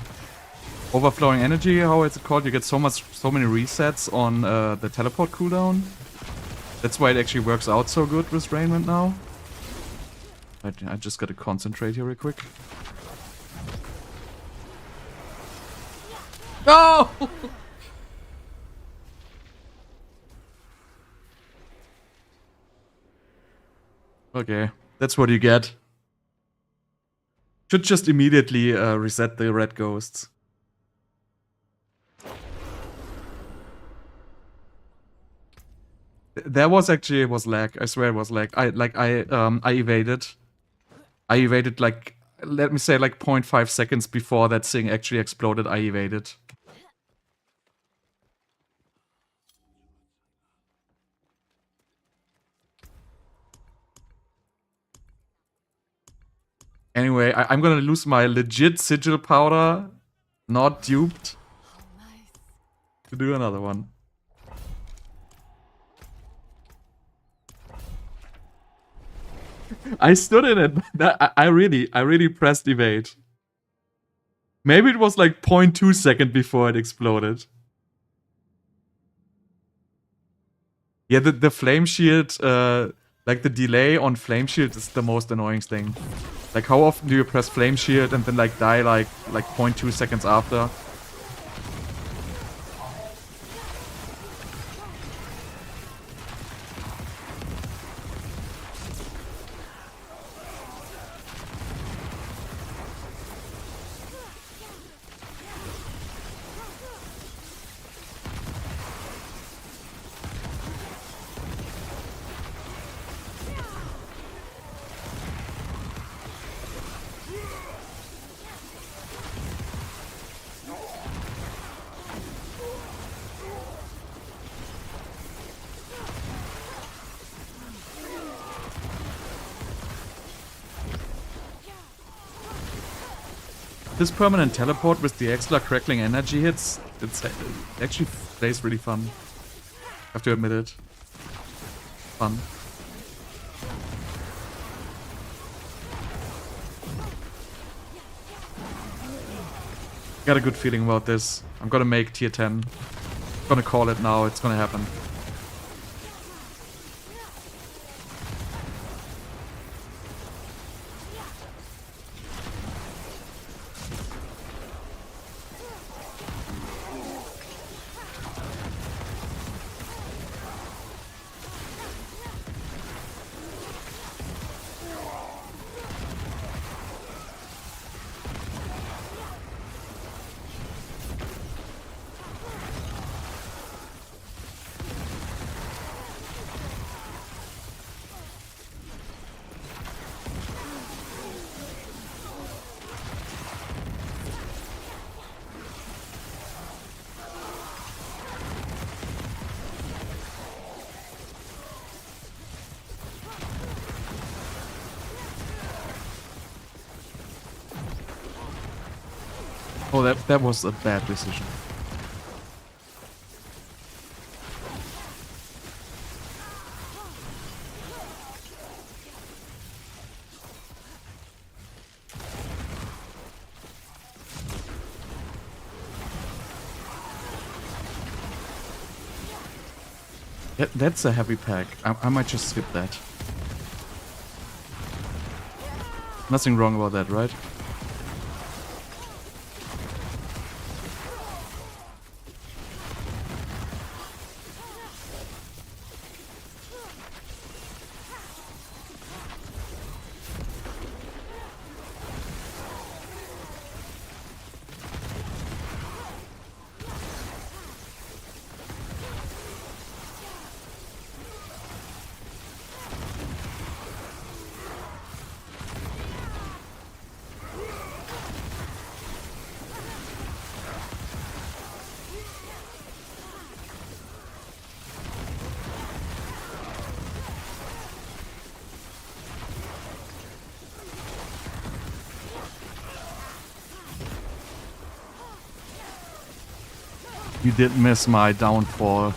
overflowing energy, how is it called? You get so many resets on the teleport cooldown. That's why it actually works out so good with Rainment now. I just gotta concentrate here real quick. No! Okay, that's what you get. Should just immediately reset the red ghosts. There was actually lag. I swear it was lag. I evaded. I evaded like, let me say like 0.5 seconds before that thing actually exploded. I evaded. Anyway, I'm gonna lose my legit sigil powder, not duped, How nice. to do another one. I stood in it. I really pressed evade. Maybe it was like 0.2 second before it exploded. Yeah, the flame shield, like the delay on flame shield is the most annoying thing. Like how often do you press flame shield and then like die like 0.2 seconds after? This permanent teleport with the extra crackling energy hits, it actually plays really fun. I have to admit it. Fun. Got a good feeling about this. I'm gonna make tier 10. I'm gonna call it now, it's gonna happen. Oh, that was a bad decision. That's a heavy pack. I might just skip that. Nothing wrong about that, right? You did miss my downfall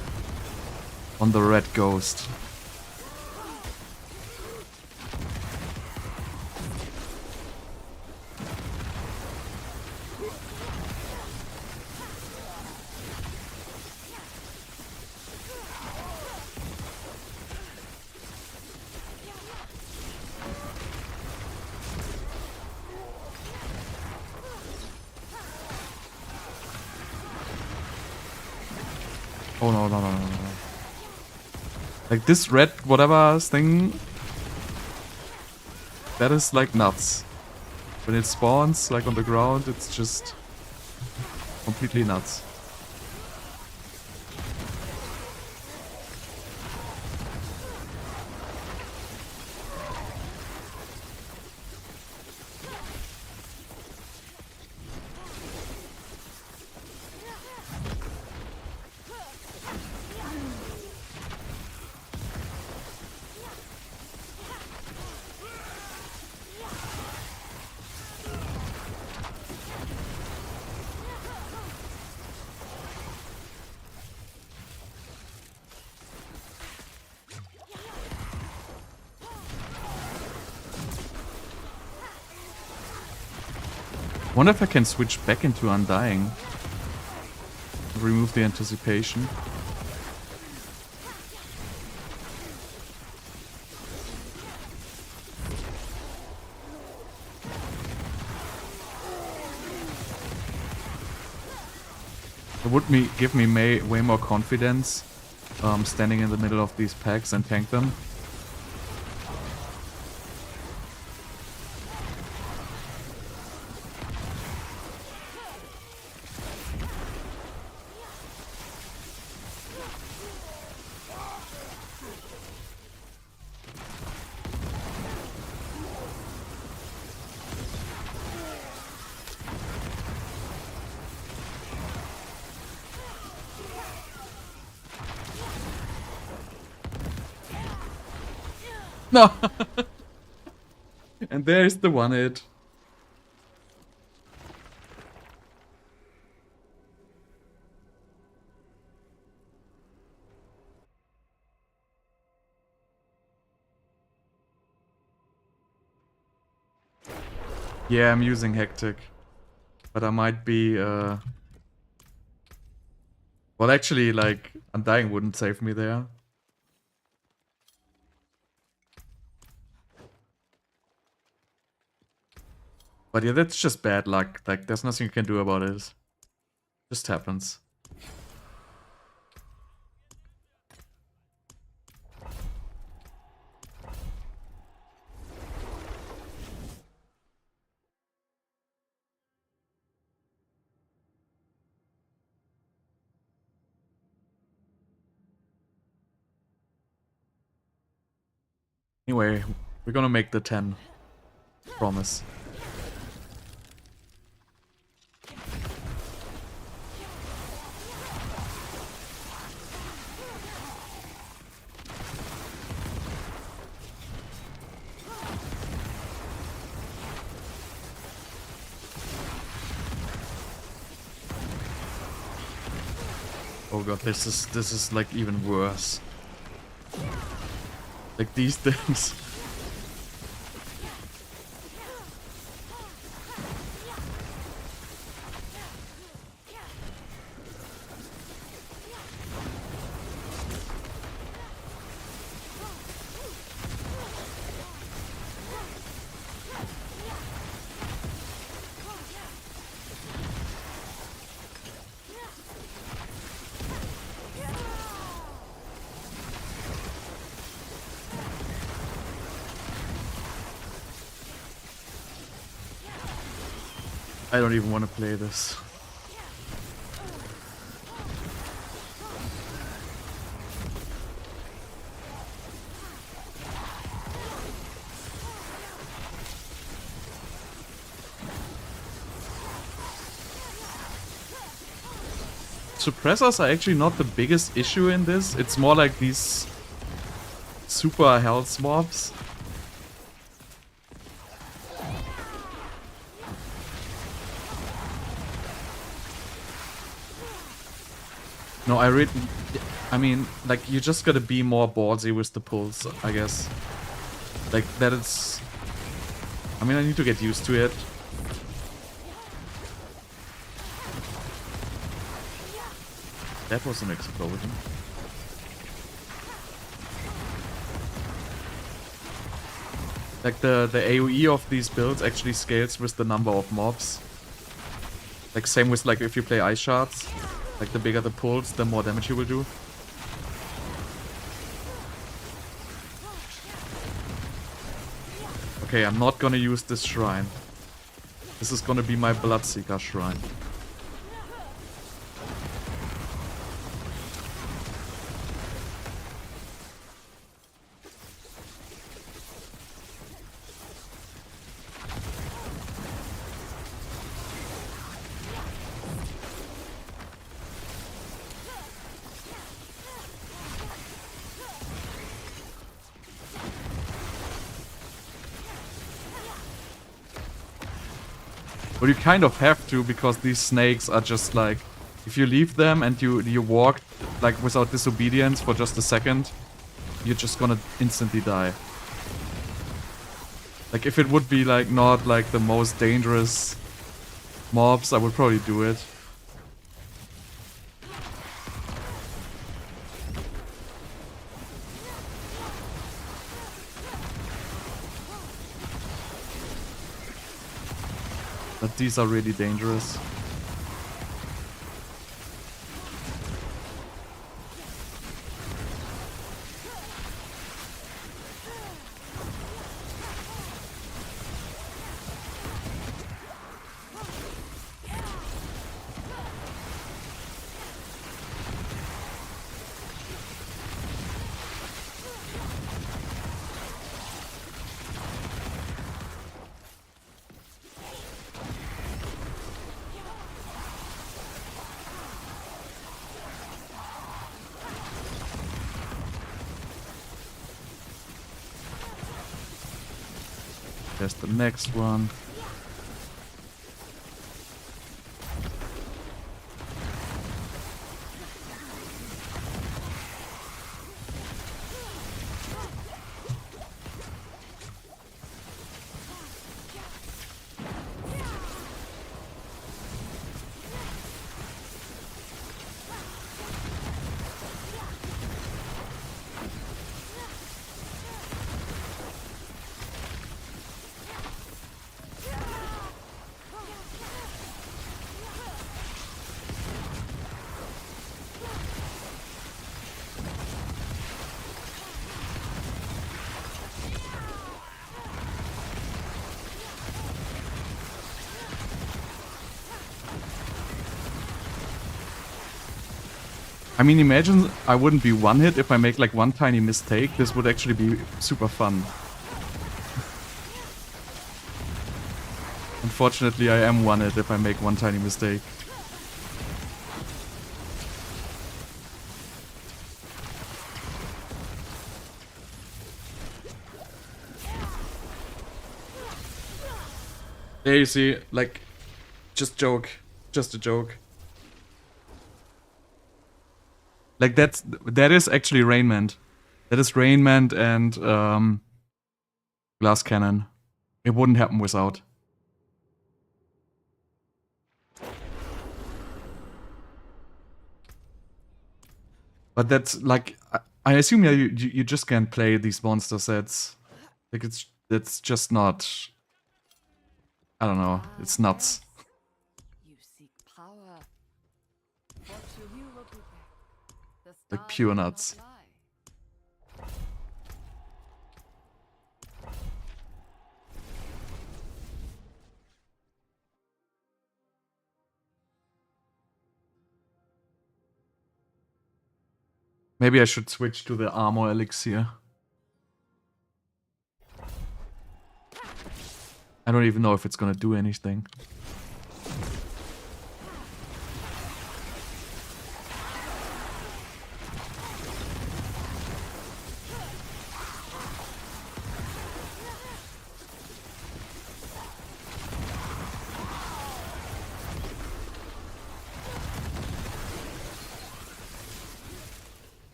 on the red ghost. Oh no, no, no, no, no. Like this red whatever thing, that is like nuts. When it spawns like on the ground, it's just completely nuts. Wonder if I can switch back into Undying. Remove the anticipation. It would give me way more confidence standing in the middle of these packs and tank them. No! And there's the one hit. Yeah, I'm using Hectic. But I might be, well, actually, like, Undying wouldn't save me there. But yeah, that's just bad luck. Like, there's nothing you can do about it. Just happens. Anyway, we're gonna make the 10. Promise. Oh god, this is like even worse. Like these things. I don't even want to play this. Suppressors are actually not the biggest issue in this. It's more like these super health mobs. No, I mean, like, you just gotta be more ballsy with the pulls, I guess. Like, that it's... I mean, I need to get used to it. That was an explosion. Like, the AoE of these builds actually scales with the number of mobs. Like, same with, like, if you play ice shards. Like, the bigger the pulls, the more damage you will do. Okay, I'm not gonna use this shrine. This is gonna be my Bloodseeker shrine. But you kind of have to, because these snakes are just like... If you leave them and you walk, like, without disobedience for just a second, you're just gonna instantly die. Like, if it would be, like, not, like, the most dangerous mobs, I would probably do it. But these are really dangerous. There's the next one. I mean, imagine I wouldn't be one hit if I make like one tiny mistake. This would actually be super fun. Unfortunately, I am one hit if I make one tiny mistake. There you see, like, just joke. Just a joke. Like that is actually Rainment. That is Rainment and Glass Cannon. It wouldn't happen without. But that's like I assume you just can't play these monster sets. Like it's just not. I don't know. It's nuts. You seek power. What will you will protect? The Like stars pure will not nuts. lie. Maybe I should switch to the armor elixir. I don't even know if it's gonna do anything.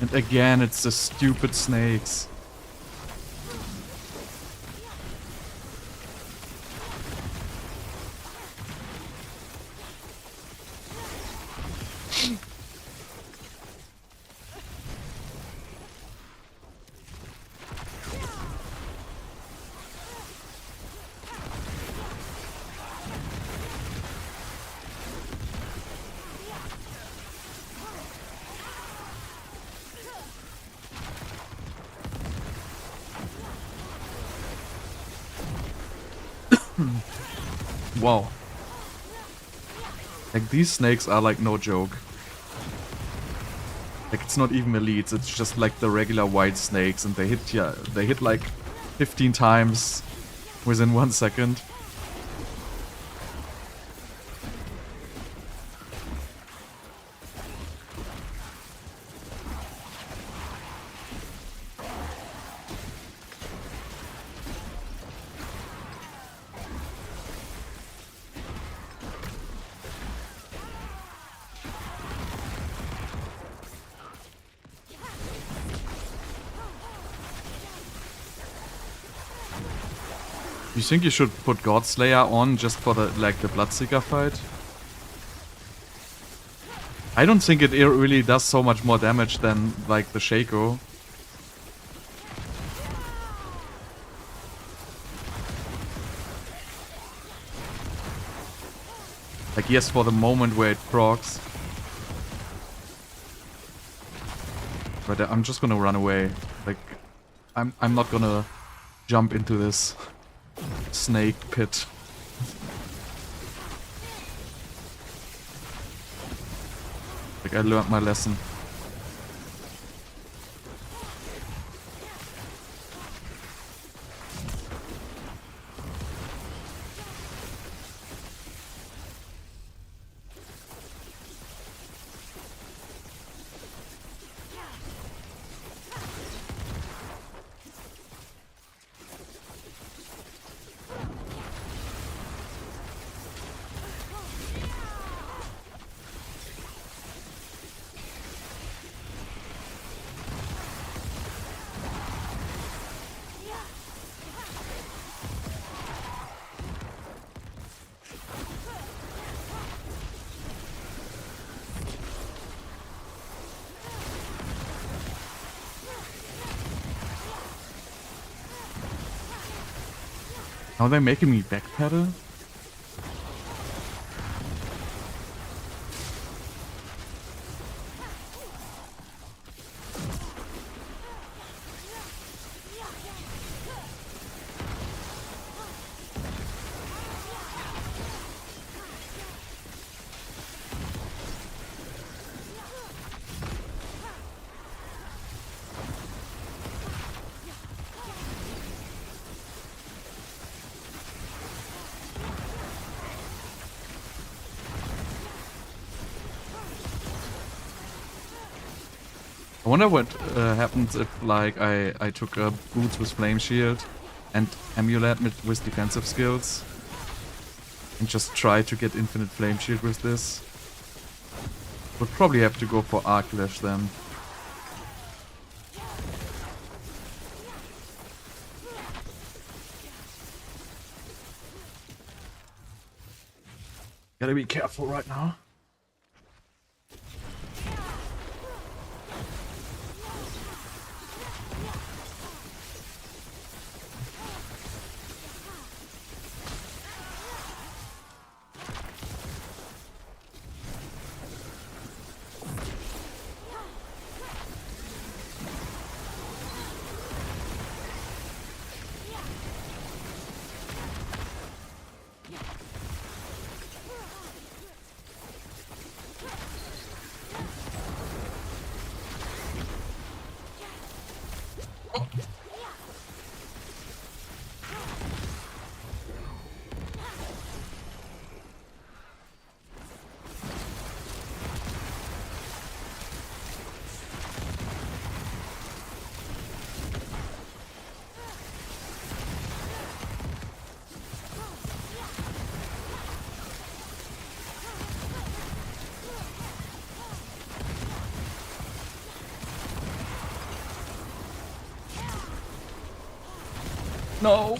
And again, it's the stupid snakes. Wow. Like these snakes are like no joke. Like it's not even elites, it's just like the regular white snakes and they hit like 15 times within 1 second. You think you should put Godslayer on just for the the Bloodseeker fight? I don't think it really does so much more damage than like the Shako. Like yes, for the moment where it procs. But I'm just gonna run away. Like I'm not gonna jump into this snake pit. Like I learned my lesson. Are they making me backpedal? I wonder what happens if, like, I took boots with flame shield and amulet with defensive skills and just try to get infinite flame shield with this. Would probably have to go for Arlash then. Gotta be careful right now. No.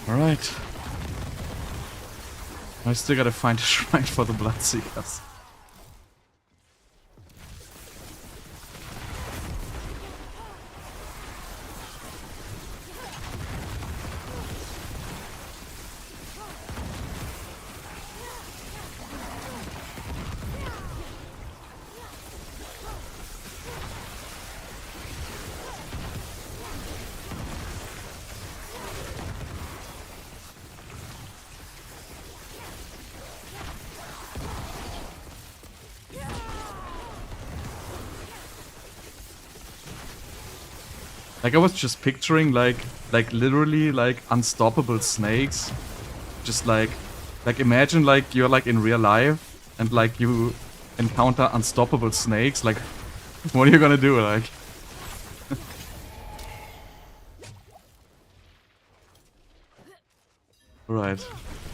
All right. I still gotta find a shrine for the Bloodseekers. Like I was just picturing like literally like unstoppable snakes. Just like imagine like you're like in real life and like you encounter unstoppable snakes. Like, what are you gonna do? Like, right,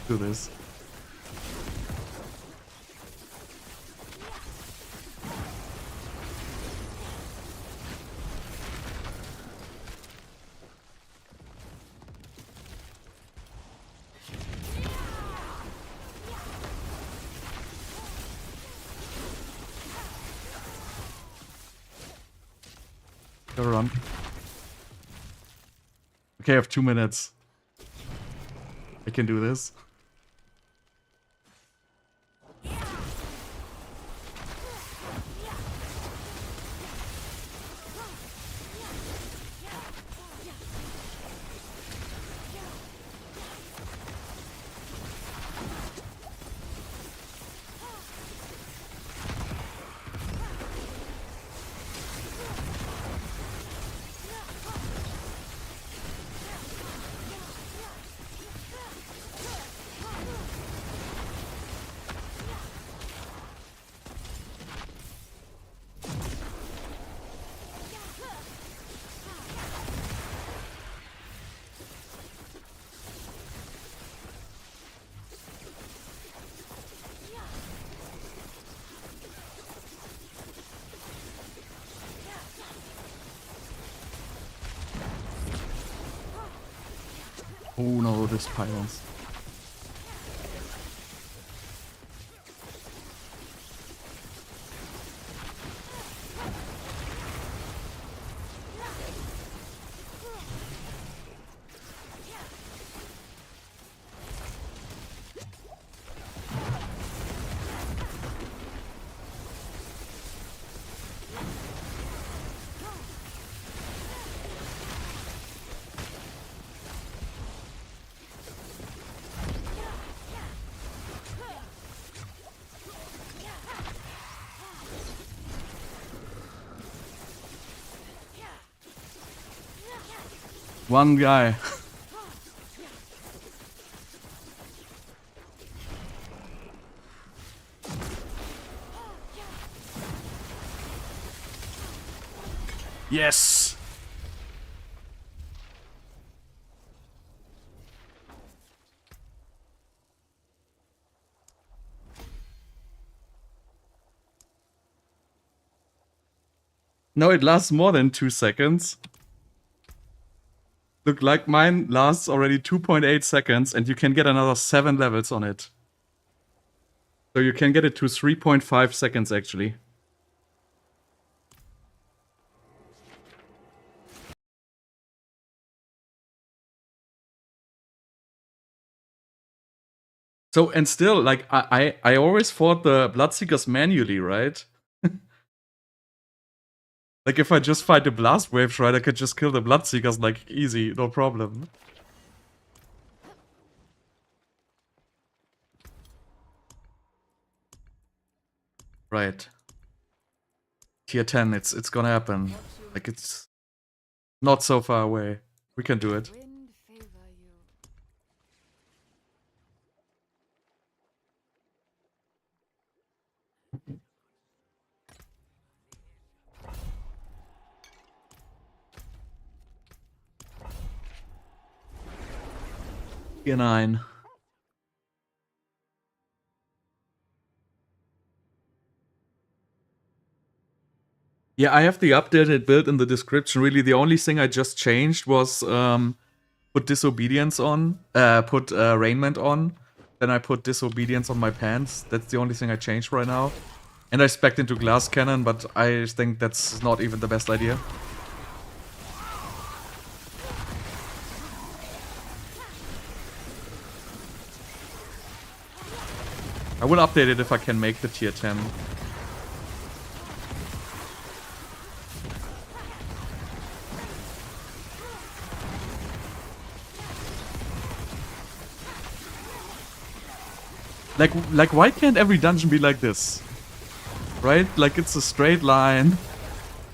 do this. Go run. Okay, I have 2 minutes. I can do this. Oh no, this pylons. One guy. Yes! No, it lasts more than 2 seconds. Look, like mine lasts already 2.8 seconds and you can get another 7 levels on it. So you can get it to 3.5 seconds actually. So, and still, like, I always fought the Bloodseekers manually, right? Like, if I just fight the Blast Waves, right, I could just kill the Bloodseekers, like, easy, no problem. Right. Tier 10, it's gonna happen. Like, it's not so far away. We can do it. Wind favor you. Tier 9. Yeah, I have the updated build in the description. Really, the only thing I just changed was put Disobedience on, put Rainment on. Then I put Disobedience on my pants. That's the only thing I changed right now. And I spec'd into Glass Cannon, but I think that's not even the best idea. I will update it if I can make the tier 10. Like, why can't every dungeon be like this? Right? Like, it's a straight line.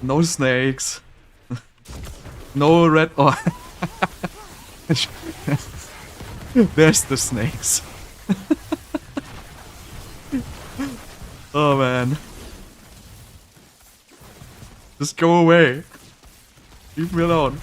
No snakes. No red... Oh. There's the snakes. Oh man. Just go away. Leave me alone.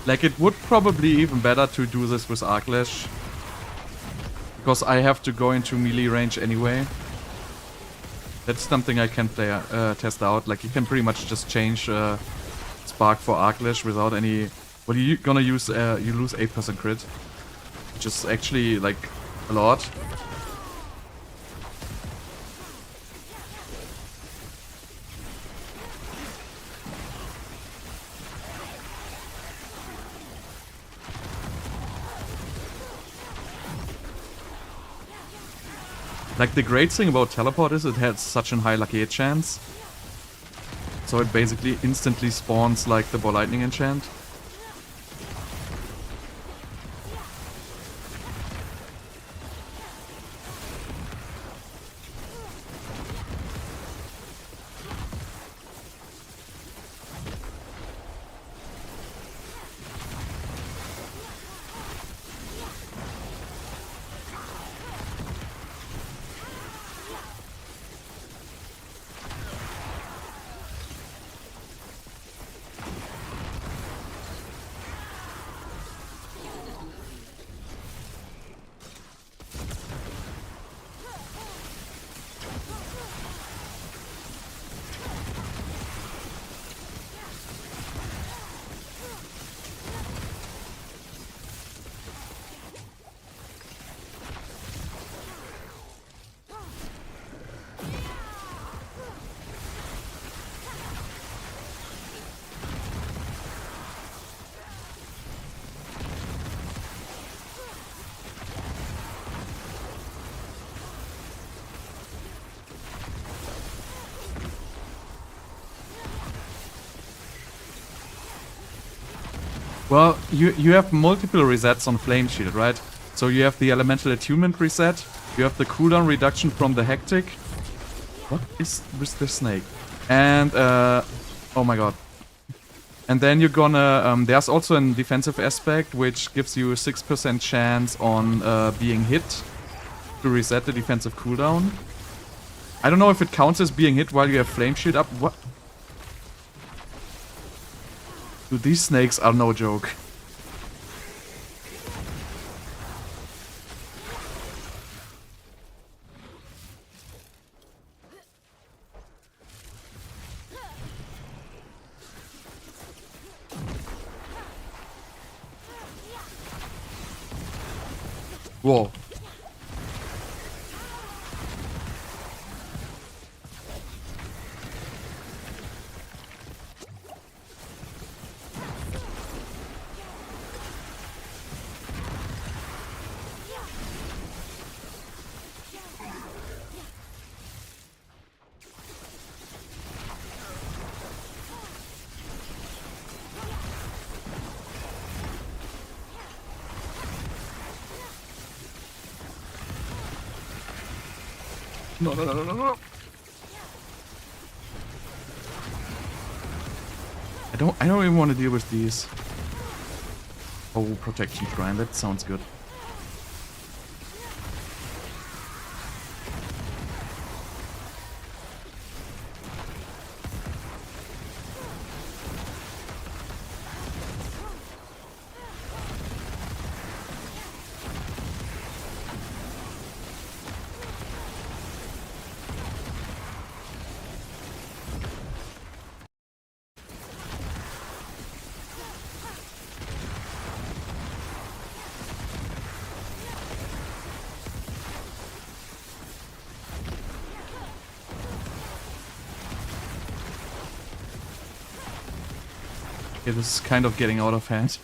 Like, it would probably even better to do this with Arlash. Because I have to go into melee range anyway. That's something I can play, test out. Like, you can pretty much just change Spark for Arlash without any... What are you gonna use? You lose 8% crit. Which is actually, like, a lot. Like, the great thing about teleport is it has such a high lucky hit chance. So it basically instantly spawns like the ball lightning enchant. Well, you have multiple resets on Flame Shield, right? So you have the Elemental Attunement reset, you have the cooldown reduction from the Hectic. What is with the snake? And, oh my god. And then you're gonna, there's also a defensive aspect, which gives you a 6% chance on being hit to reset the defensive cooldown. I don't know if it counts as being hit while you have Flame Shield up. What? Dude, these snakes are no joke. Whoa. No. I don't even want to deal with these. Oh, protection shrine, that sounds good. Okay, this is kind of getting out of hand.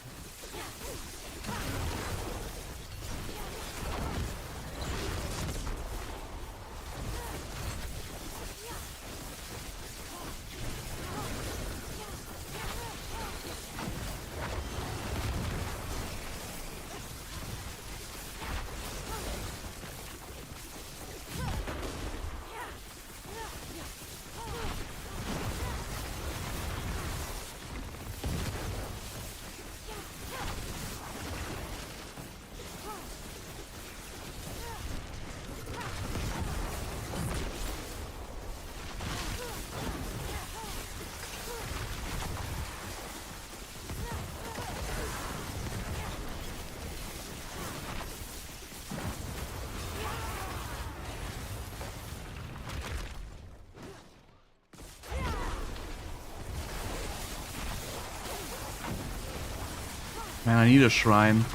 Man, I need a shrine.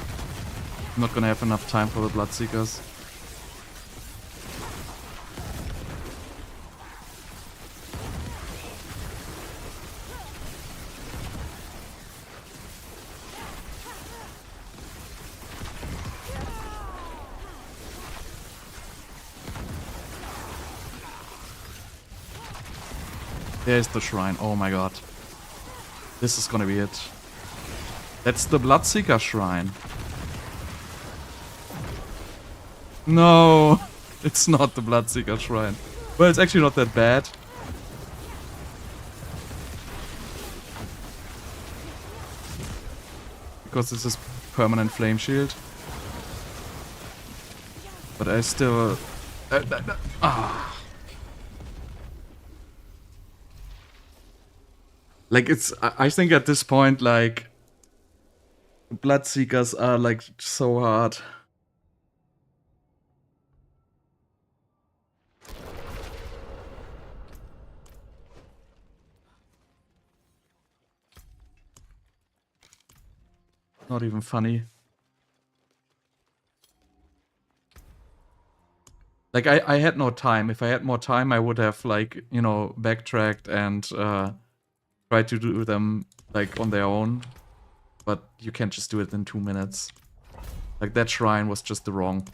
I'm not gonna have enough time for the Bloodseekers. There's the shrine. Oh my god. This is gonna be it. That's the Bloodseeker shrine. No, it's not the Bloodseeker shrine. Well, it's actually not that bad. Because this is permanent flame shield. But I still... Like, it's... I think at this point, like... Bloodseekers are, like, so hard. Not even funny. Like, I had no time. If I had more time, I would have, like, you know, backtracked and tried to do them, like, on their own. But you can't just do it in 2 minutes. Like, that shrine was just the wrong.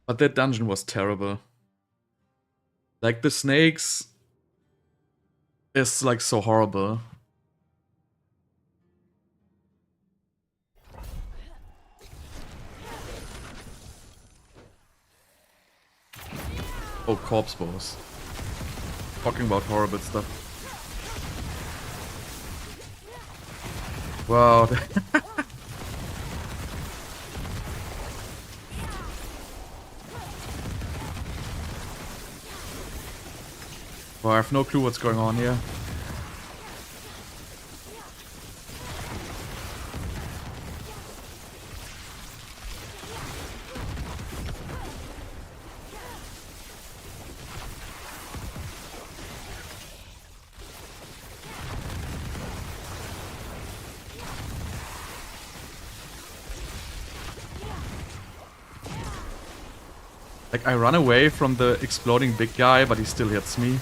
But that dungeon was terrible. Like, the snakes is, like, so horrible. Oh, corpse bows. Talking about horrible stuff. Wow. Well, I have no clue what's going on here. Like, I run away from the exploding big guy, but he still hits me.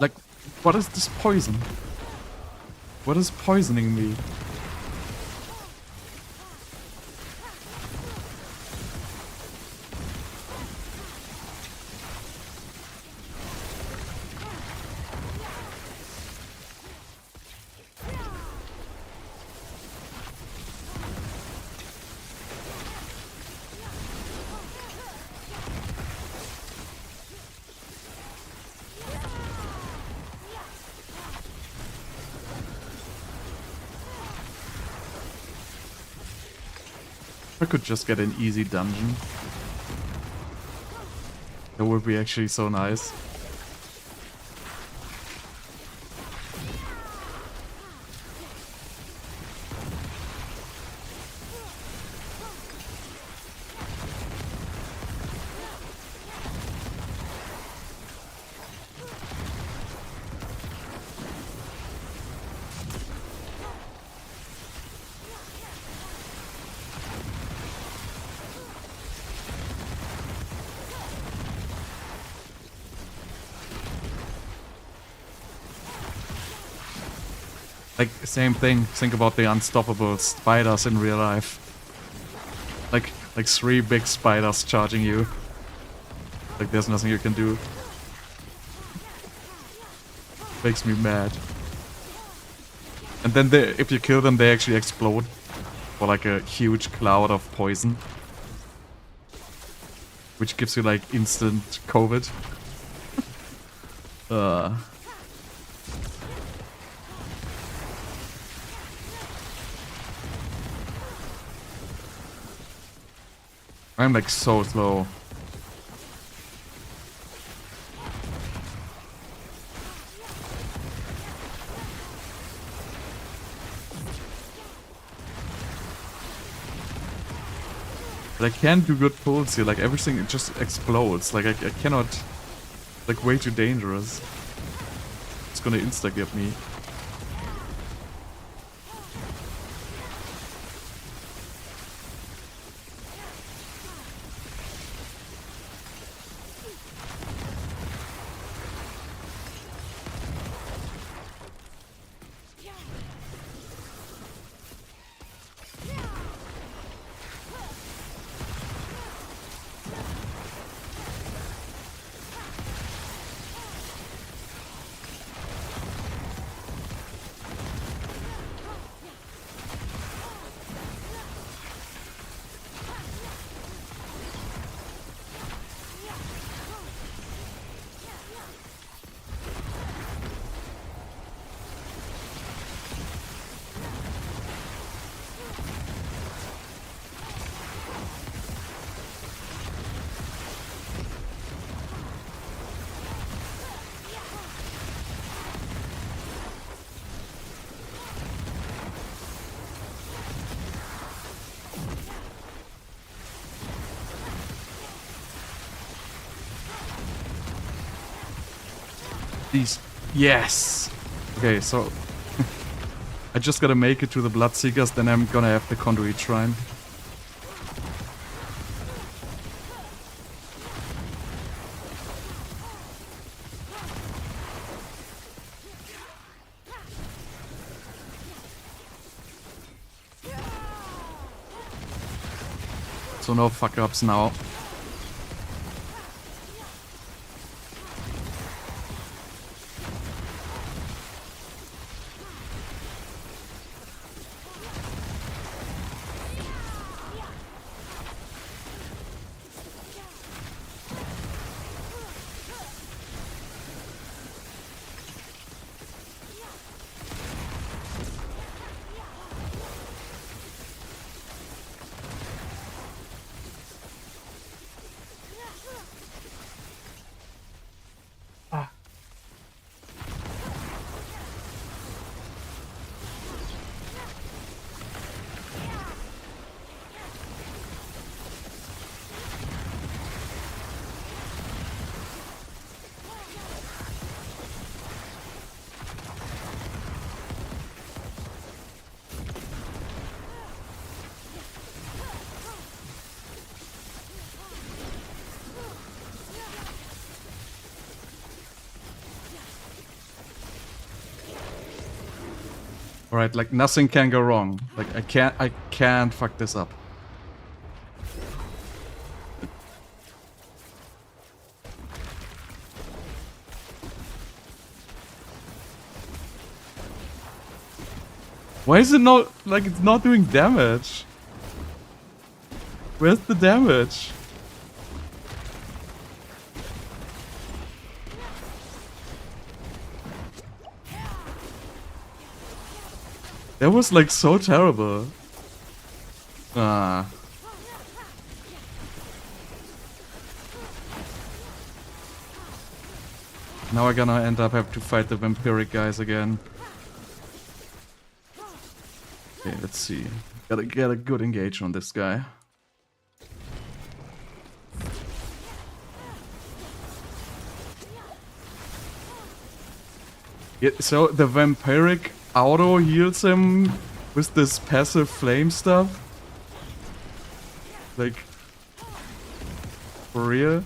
Like, what is this poison? What is poisoning me? I could just get an easy dungeon. That would be actually so nice. Like, same thing. Think about the unstoppable spiders in real life. Like 3 big spiders charging you. Like, there's nothing you can do. Makes me mad. And then if you kill them, they actually explode. For like a huge cloud of poison. Which gives you like instant COVID. I'm like so slow. But I can't do good pulls here, like everything it just explodes. Like I cannot, like way too dangerous. It's gonna insta-get me. These. Yes! Okay, so I just gotta make it to the Bloodseekers, then I'm gonna have the Conduit Shrine. So no fuck-ups now. Alright, like nothing can go wrong. Like I can't fuck this up. Why is it not, like it's not doing damage? Where's the damage? That was like so terrible. Ah. Now I'm gonna end up have to fight the Vampiric guys again. Okay, let's see. Gotta get a good engage on this guy. Yeah, so the Vampiric auto heals him with this passive flame stuff? Like, for real?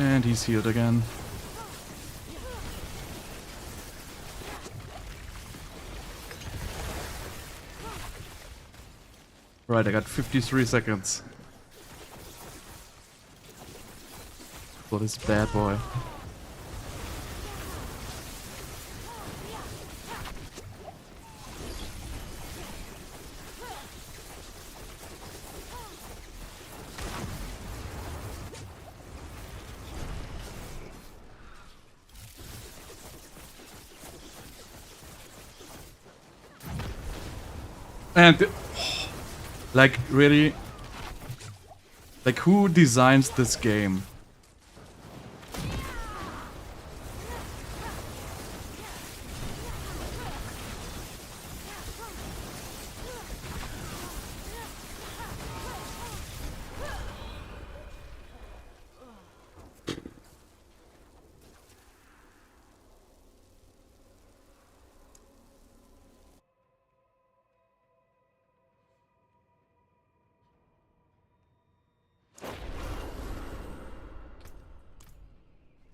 And he's healed again. Right, I got 53 seconds. For this bad boy. And like really, like who designs this game?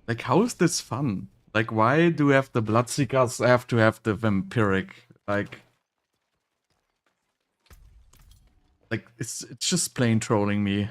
Like, how is this fun? Like, why do we have the Bloodseekers have to have the Vampiric? Like it's just plain trolling me.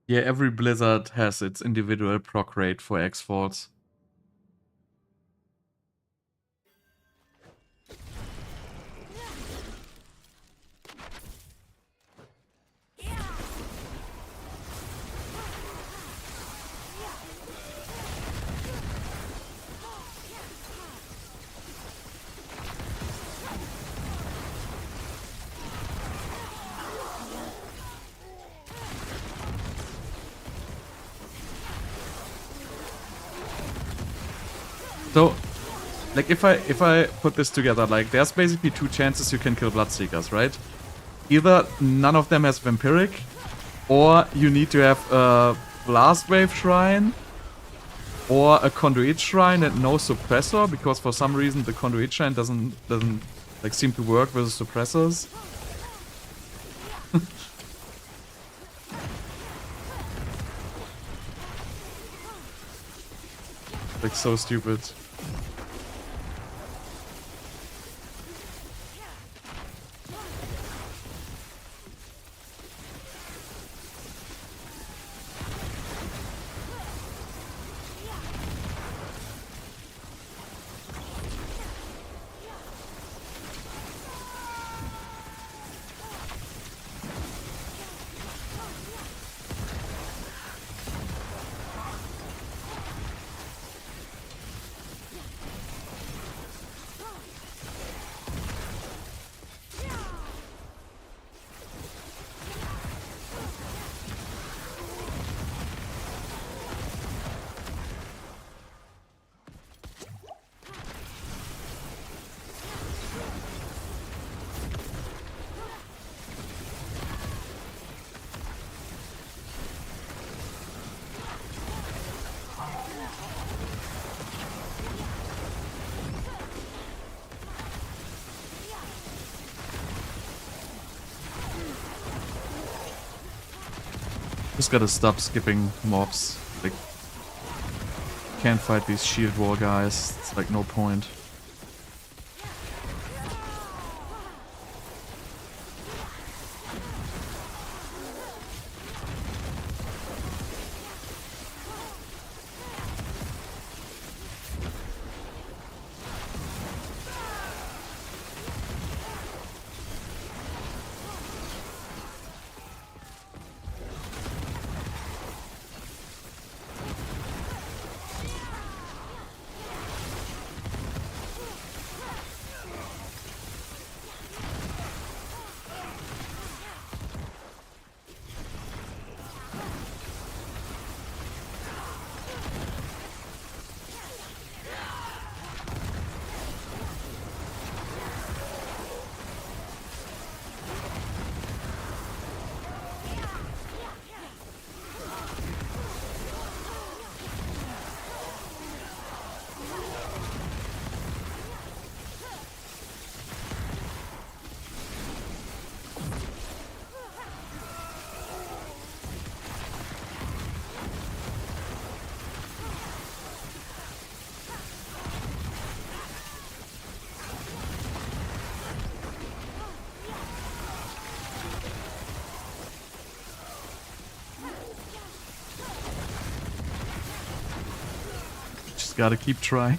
Yeah, every Blizzard has its individual proc rate for X-Force. So, like if I put this together, like there's basically two chances you can kill Bloodseekers, right? Either none of them has Vampiric, or you need to have a Blast Wave Shrine, or a Conduit Shrine and no Suppressor, because for some reason the Conduit Shrine doesn't like seem to work with the Suppressors. Like so stupid. Just gotta stop skipping mobs. Like, can't fight these shield wall guys. It's like no point. Just gotta keep trying.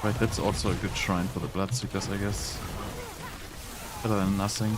Right, that's also a good shrine for the Bloodseekers, I guess. Better than nothing.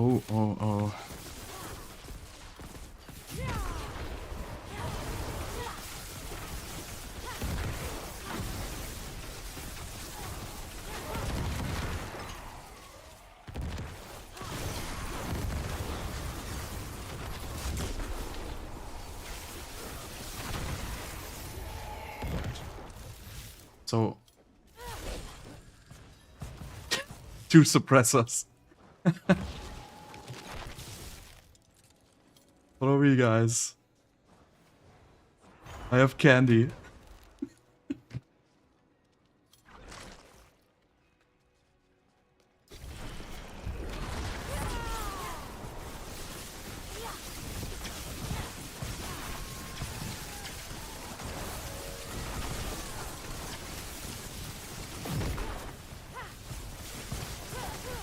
Oh. So... 2 suppressors. Follow me, guys. I have candy.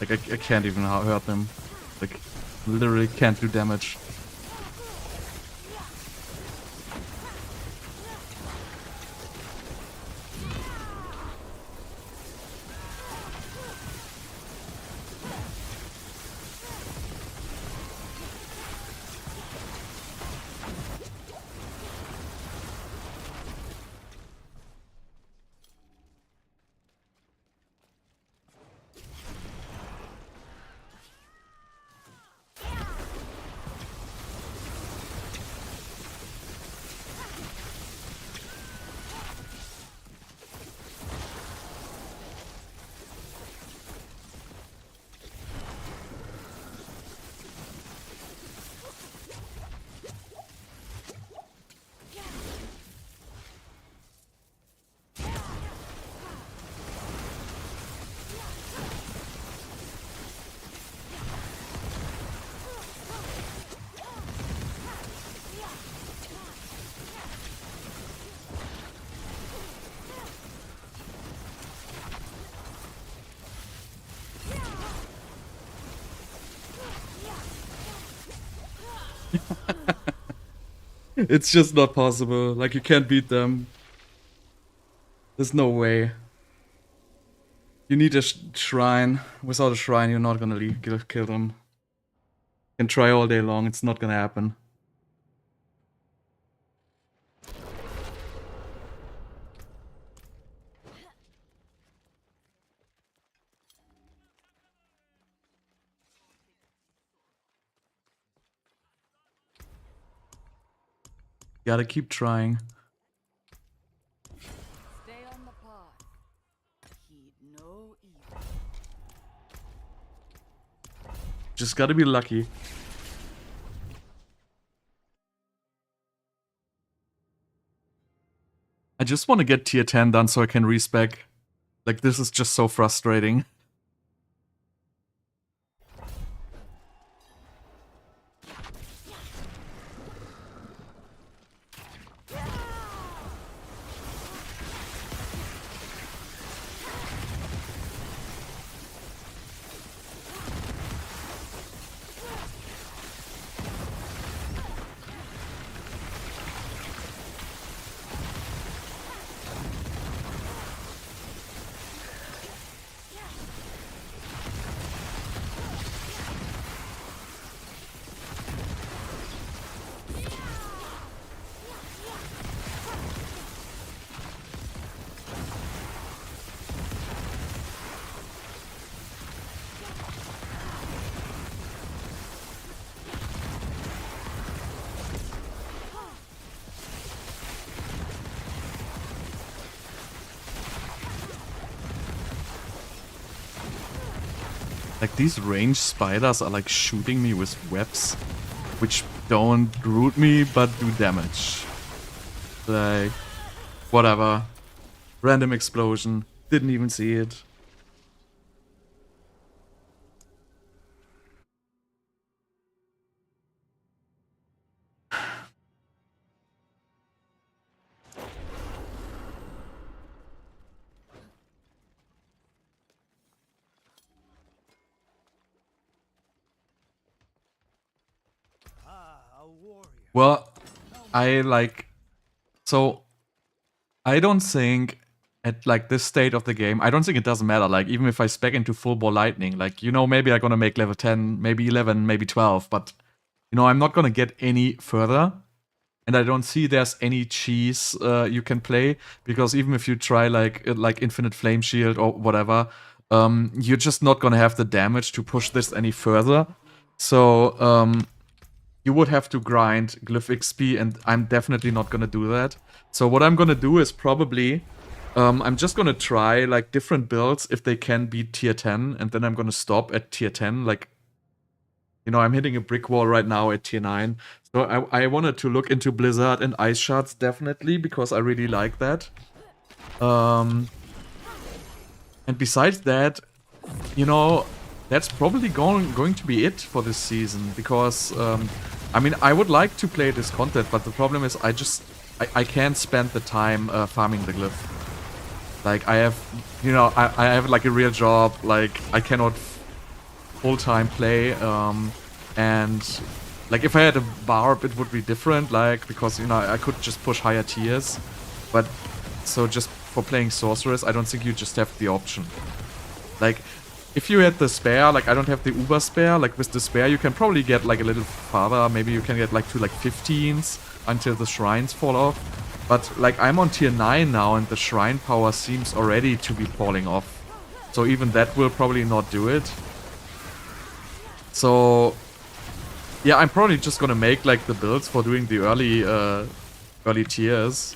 Like, I can't even hurt them. Like, literally can't do damage. It's just not possible. Like, you can't beat them. There's no way. You need a shrine. Without a shrine, you're not gonna kill them. You can try all day long, it's not gonna happen. Gotta keep trying. Stay on the path. Heed no evil. Just gotta be lucky. I just want to get tier 10 done so I can respec. Like, this is just so frustrating. Like, these ranged spiders are like shooting me with webs, which don't root me, but do damage. Like, whatever. Random explosion. Didn't even see it. Ah, a warrior. Well, I like... So, I don't think at like this state of the game, I don't think it doesn't matter. Like, even if I spec into full ball lightning, like, you know, maybe I'm gonna make level 10, maybe 11, maybe 12, but, you know, I'm not gonna get any further. And I don't see there's any cheese you can play, because even if you try like Infinite Flame Shield or whatever, you're just not gonna have the damage to push this any further. So you would have to grind Glyph XP, and I'm definitely not gonna do that. So what I'm gonna do is probably I'm just gonna try like different builds if they can beat tier 10, and then I'm gonna stop at tier 10. Like, you know, I'm hitting a brick wall right now at tier 9. So I wanted to look into Blizzard and Ice Shards definitely, because I really like that. And besides that, you know, that's probably going to be it for this season, because I mean, I would like to play this content, but the problem is I can't spend the time farming the glyph. Like, I have, you know, I have like a real job. Like, I cannot full-time play, and like if I had a barb, it would be different, like, because, you know, I could just push higher tiers, but so just for playing Sorceress, I don't think you just have the option. Like, if you had the spare, like, I don't have the Uber spare, like, with the spare you can probably get like a little farther, maybe you can get like to like 15s until the shrines fall off, but like, I'm on tier 9 now, and the shrine power seems already to be falling off, so even that will probably not do it. So yeah, I'm probably just gonna make like the builds for doing the early tiers.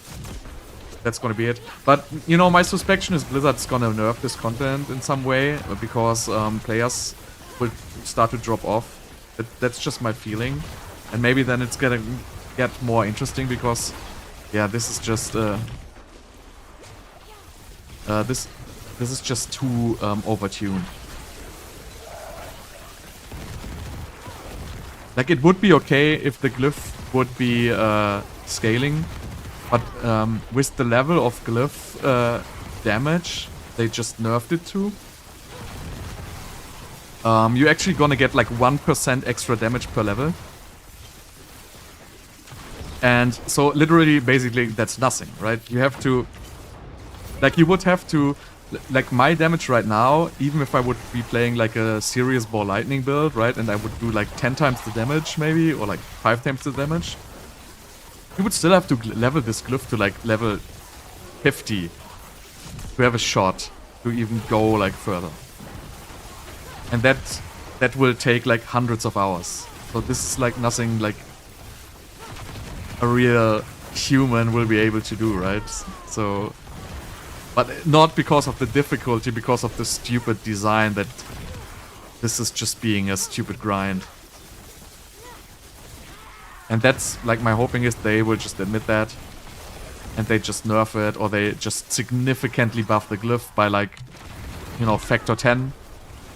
That's gonna be it. But, you know, my suspicion is Blizzard's gonna nerf this content in some way, because players will start to drop off. That's just my feeling. And maybe then it's gonna get more interesting, because, yeah, this is just this is just too overtuned. Like, it would be okay if the glyph would be scaling, but with the level of glyph damage they just nerfed it to, you're actually gonna get like 1% extra damage per level. And so literally, basically, that's nothing, right? You have to, like, you would have to, like, my damage right now, even if I would be playing like a serious ball lightning build, right, and I would do like 10 times the damage maybe, or like 5 times the damage, you would still have to level this glyph to like level 50 to have a shot to even go like further. And that will take like hundreds of hours. So this is like nothing like a real human will be able to do, right? So, but not because of the difficulty, because of the stupid design that this is just being a stupid grind. And that's, like, my hoping is they will just admit that, and they just nerf it, or they just significantly buff the glyph by, like, you know, factor 10,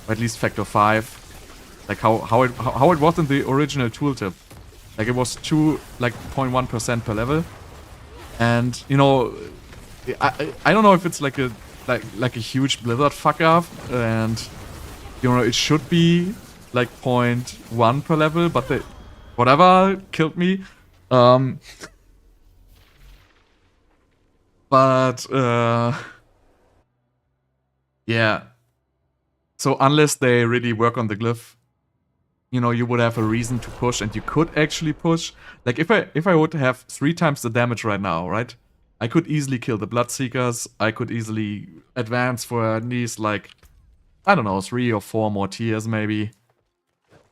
or at least factor 5. Like how it was in the original tooltip. Like, it was 0.1% per level. And, you know, I don't know if it's like a huge Blizzard fuck up, and, you know, it should be like 0.1 per level, but they whatever killed me. But yeah. So unless they really work on the glyph, you know, you would have a reason to push, and you could actually push. Like, if I would have 3 times the damage right now, right? I could easily kill the Bloodseekers. I could easily advance for at least, like, I don't know, 3 or 4 more tiers maybe.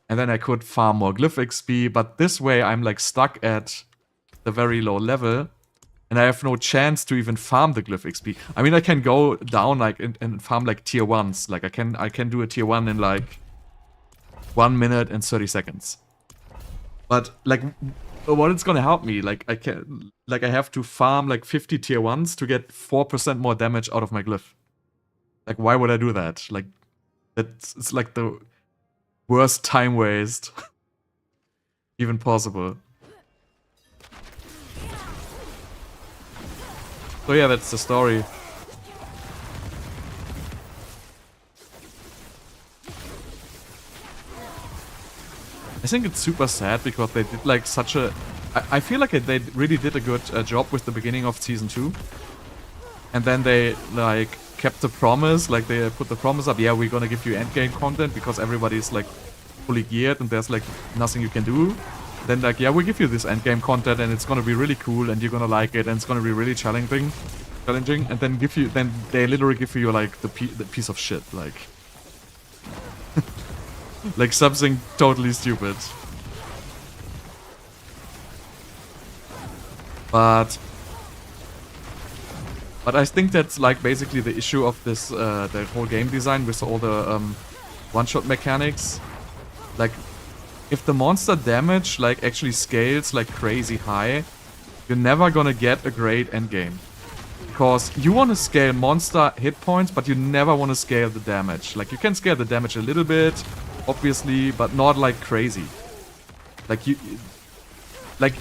And then I could farm more Glyph XP, but this way I'm, like, stuck at the very low level, and I have no chance to even farm the Glyph XP. I mean, I can go down, like, and farm, like, tier 1s. Like, I can do a tier 1 in, like, 1 minute and 30 seconds. But like, what it's gonna help me? Like I have to farm like 50 tier 1s to get 4% more damage out of my glyph. Like, why would I do that? Like, it's like the worst time waste even possible. So yeah, that's the story. I think it's super sad because they did like such a... I feel like they really did a good job with the beginning of Season 2. And then they like kept the promise, like they put the promise up, yeah, we're gonna give you endgame content because everybody's like fully geared and there's like nothing you can do. Then like, yeah, we give you this endgame content and it's gonna be really cool and you're gonna like it and it's gonna be really challenging. And then they literally give you like the piece of shit, like... like something totally stupid. But I think that's like basically the issue of this, the whole game design with all the one-shot mechanics. Like, if the monster damage like actually scales like crazy high, you're never gonna get a great endgame. Because you want to scale monster hit points, but you never want to scale the damage. Like, you can scale the damage a little bit, obviously, but not like crazy. Like,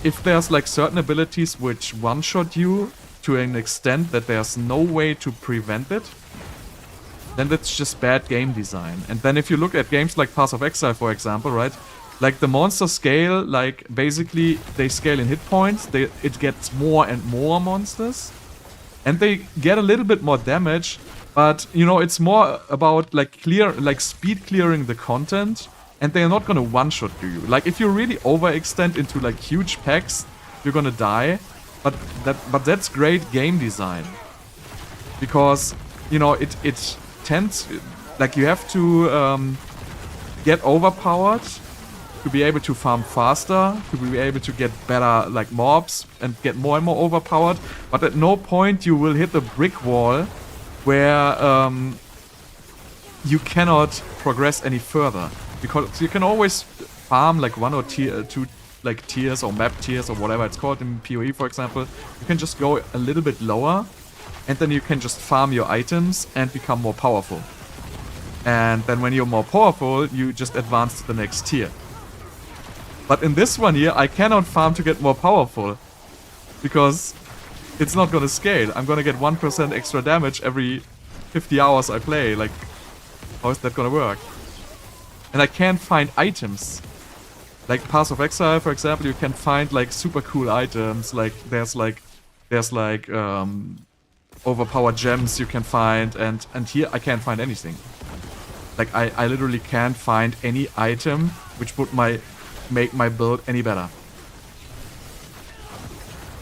if there's like certain abilities which one-shot you to an extent that there's no way to prevent it, then that's just bad game design. And then if you look at games like Path of Exile, for example, right? Like, the monster scale, like, basically, they scale in hit points. It gets more and more monsters. And they get a little bit more damage, but, you know, it's more about, like, speed clearing the content, and they're not gonna one-shot you. Like, if you really overextend into, like, huge packs, you're gonna die, but that's great game design. Because, you know, it tends... Like, you have to get overpowered to be able to farm faster, to be able to get better, like, mobs, and get more and more overpowered. But at no point you will hit the brick wall where you cannot progress any further. Because you can always farm, like, one or two, like, tiers or map tiers or whatever it's called in PoE, for example. You can just go a little bit lower, and then you can just farm your items and become more powerful. And then when you're more powerful, you just advance to the next tier. But in this one here, I cannot farm to get more powerful. Because it's not gonna scale. I'm gonna get 1% extra damage every 50 hours I play. Like, how is that gonna work? And I can't find items. Like Path of Exile, for example, you can find like super cool items. Like there's overpowered gems you can find, and here I can't find anything. Like I literally can't find any item which would make my build any better.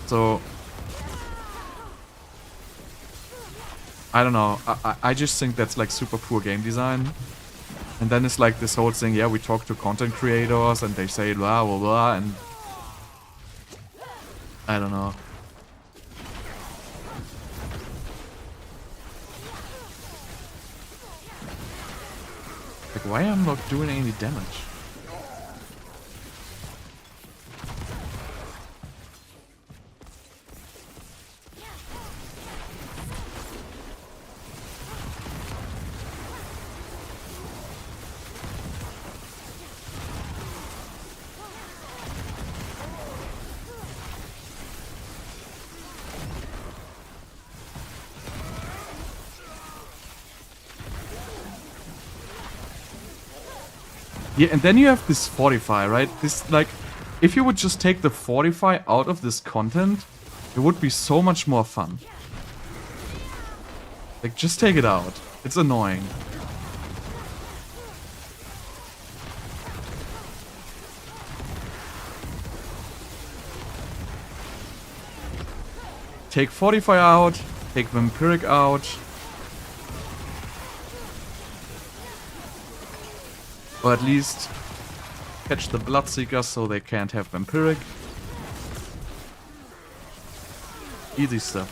So I don't know. I just think that's like super poor game design. And then it's like this whole thing, yeah, we talk to content creators and they say blah blah blah, and I don't know. Like, why am I not doing any damage? Yeah, and then you have this Fortify, right? This, like, if you would just take the Fortify out of this content, it would be so much more fun. Like, just take it out. It's annoying. Take Fortify out, take Vampiric out. Or at least catch the Bloodseekers so they can't have Vampiric. Easy stuff.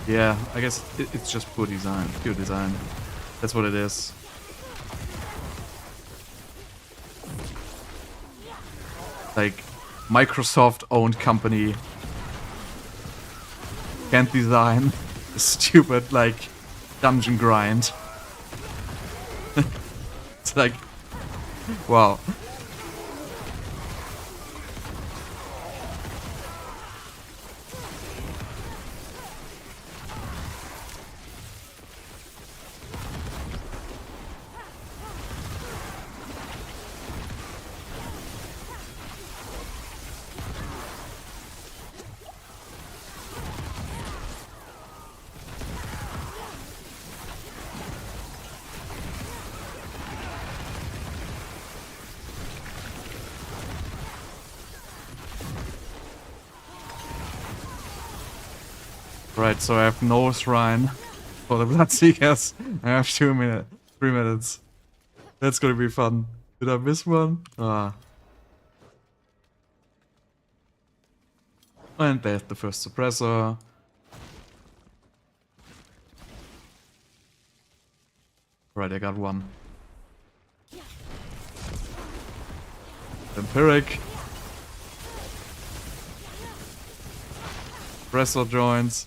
Yeah, I guess it's just poor design. Pure design. That's what it is. Like, Microsoft-owned company can't design a stupid, like, dungeon grind. It's like, wow. Right, so I have no shrine for the Bloodseekers. I have 3 minutes. That's gonna be fun. Did I miss one? Ah. And there's the first suppressor. Right, I got one. Vampiric. Suppressor joins.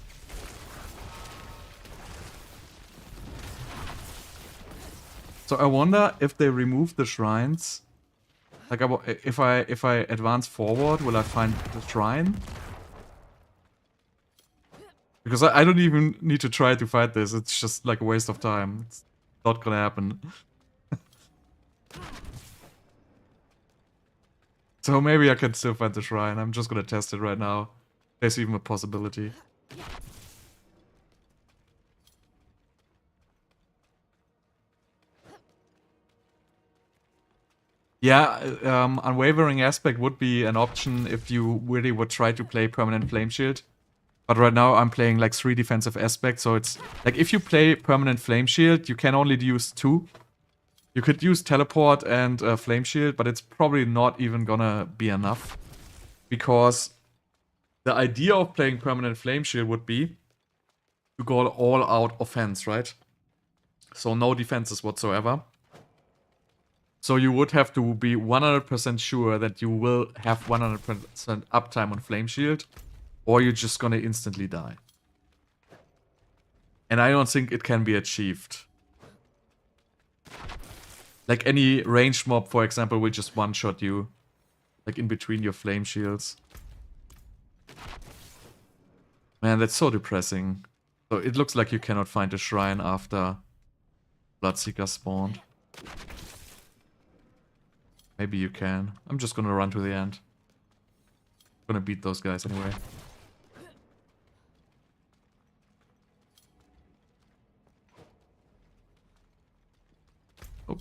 So I wonder if they remove the shrines. Like, if I advance forward, will I find the shrine? Because I don't even need to try to fight this. It's just like a waste of time. It's not gonna happen. So maybe I can still find the shrine. I'm just gonna test it right now. There's even a possibility. Yeah, Unwavering Aspect would be an option if you really would try to play Permanent Flame Shield. But right now I'm playing like 3 defensive aspects, so it's like if you play Permanent Flame Shield, you can only use 2. You could use Teleport and Flame Shield, but it's probably not even gonna be enough. Because the idea of playing Permanent Flame Shield would be to go all out offense, right? So no defenses whatsoever. So you would have to be 100% sure that you will have 100% uptime on Flame Shield, or you're just gonna instantly die. And I don't think it can be achieved. Like any ranged mob, for example, will just one-shot you. Like in between your Flame Shields. Man, that's so depressing. So it looks like you cannot find a shrine after Bloodseeker spawned. Maybe you can. I'm just gonna run to the end. Gonna beat those guys anyway. Oh.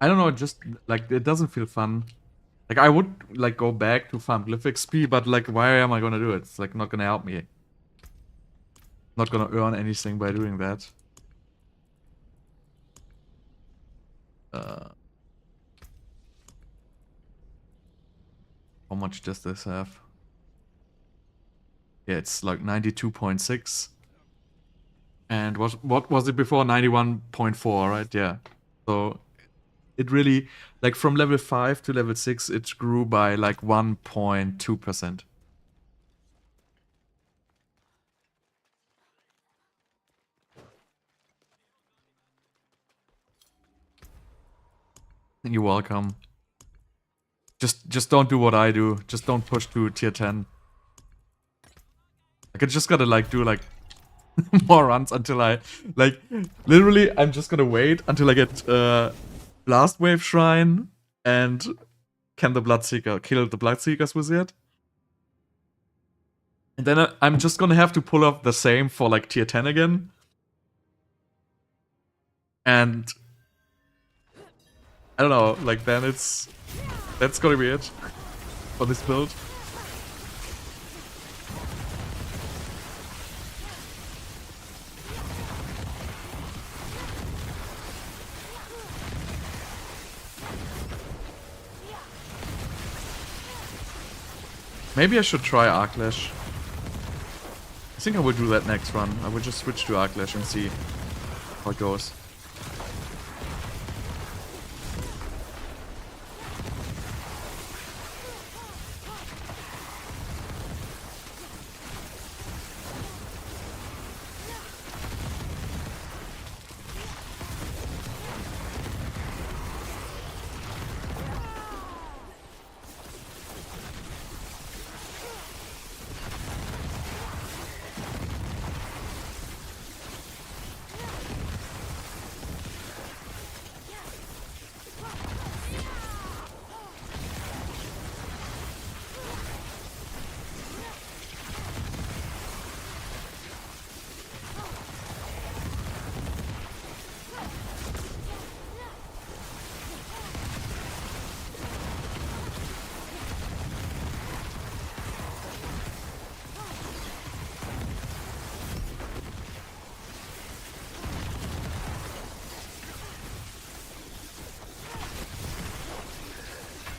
I don't know, just like it doesn't feel fun. Like I would like go back to farm Glyph XP, but like why am I gonna do it? It's like not gonna help me. Not gonna earn anything by doing that. How much does this have? Yeah, it's like 92.6. And what was it before? 91.4, right? Yeah. So it really, like from level 5 to level 6, it grew by like 1.2%. You're welcome. Just don't do what I do. Just don't push to tier 10. Like I just gotta like do like more runs until I like literally I'm just gonna wait until I get Blast Wave Shrine and kill the Bloodseekers with it. And then I'm just gonna have to pull off the same for like tier 10 again. And I don't know, like then that's gonna be it for this build. Maybe I should try Arlash. I think I will do that next run. I will just switch to Arlash and see how it goes.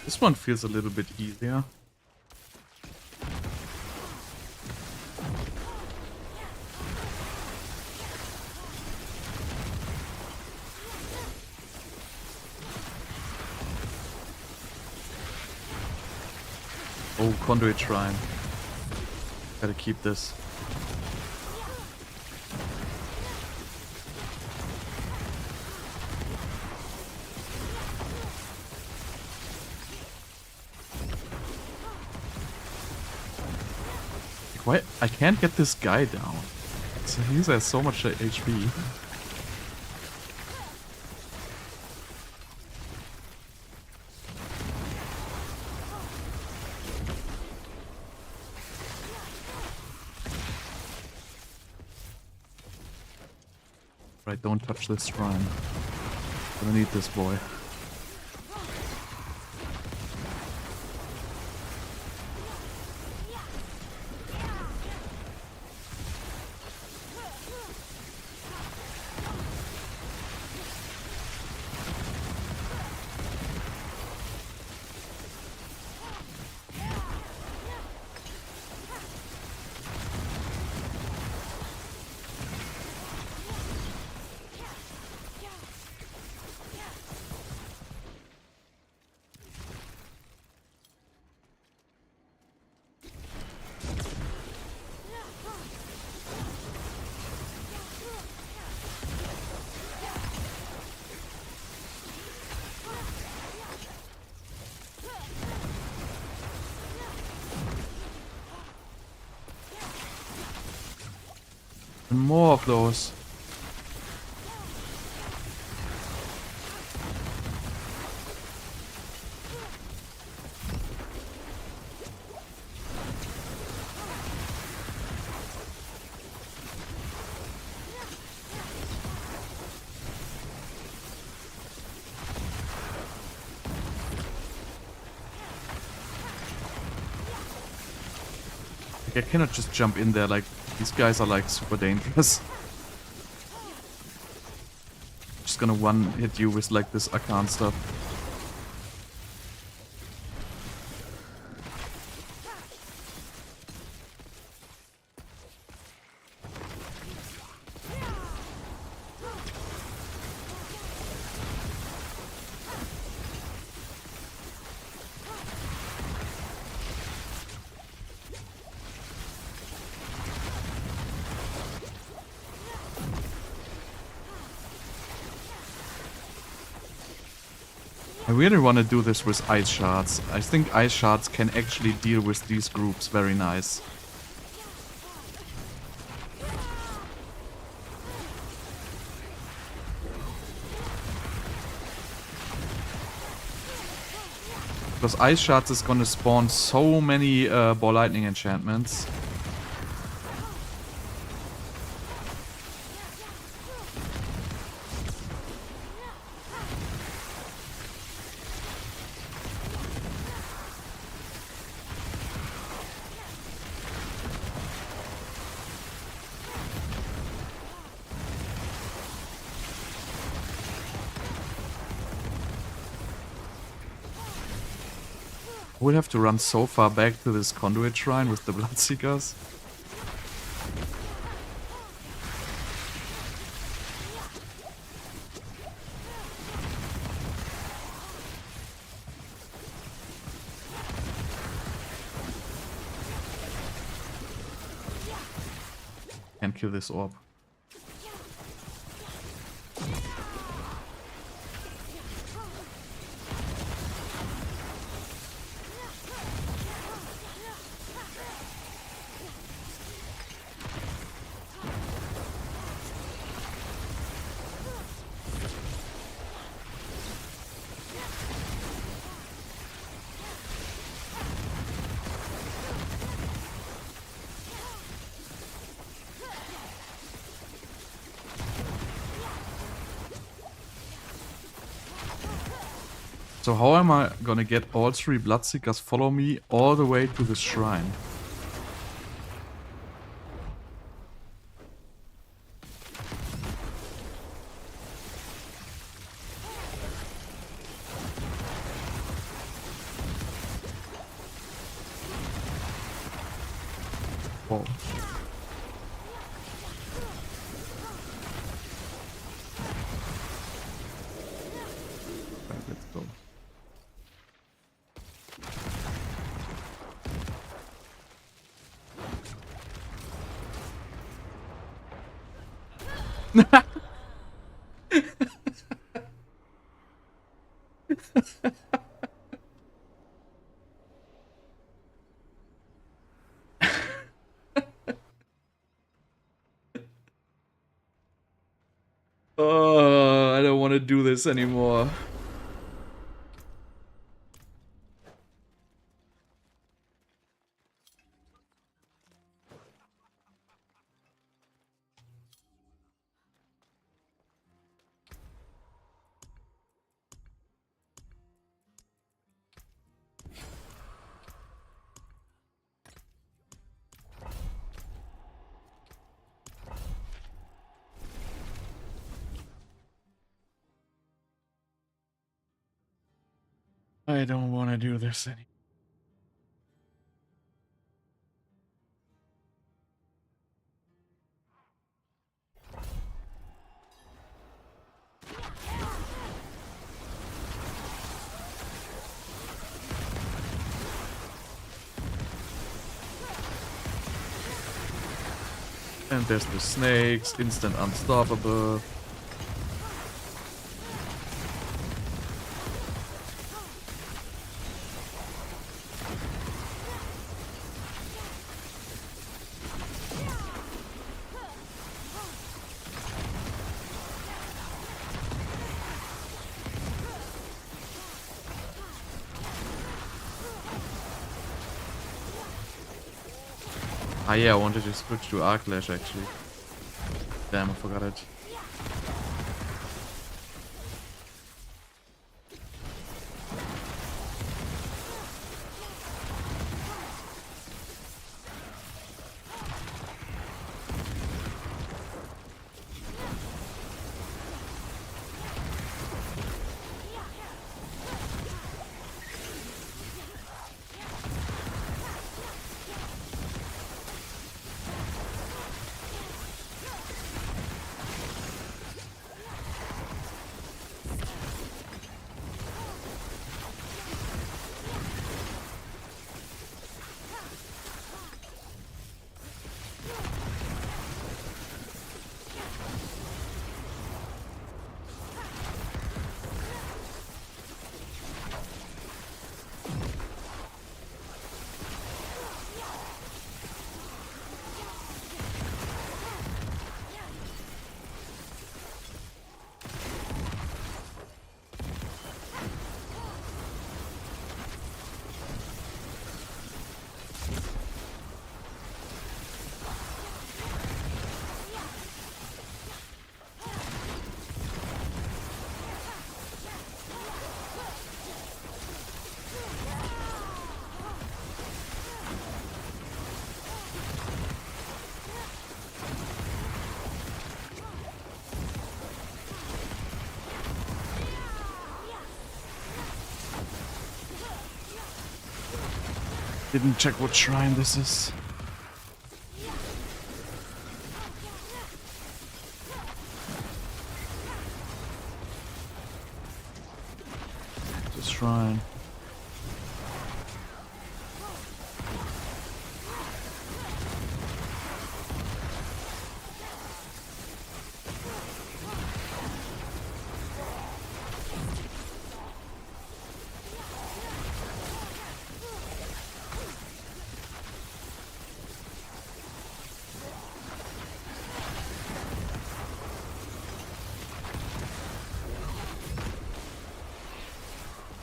This one feels a little bit easier. Oh, Conduit Shrine. Gotta keep this. Why? I can't get this guy down. So he has so much HP. Right, don't touch this shrine. Gonna need this boy. More of those. Like, I cannot just jump in there, like, these guys are like super dangerous. Just gonna one hit you with like this Arcane stuff. I really want to do this with ice shards. I think ice shards can actually deal with these groups very nice. Because ice shards is gonna spawn so many ball lightning enchantments. We'll have to run so far back to this Conduit shrine with the Bloodseekers. Can't kill this orb. So how am I gonna get all 3 Bloodseekers follow me all the way to the shrine? Whoa. Right, let's go. Oh, I don't want to do this anymore. I don't want to do this anymore. And there's the snakes, instant unstoppable. Ah yeah, I wanted to switch to Arlash actually. Damn, I forgot it. Didn't check what shrine this is. This shrine.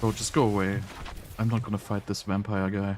Oh, just go away. I'm not gonna fight this vampire guy.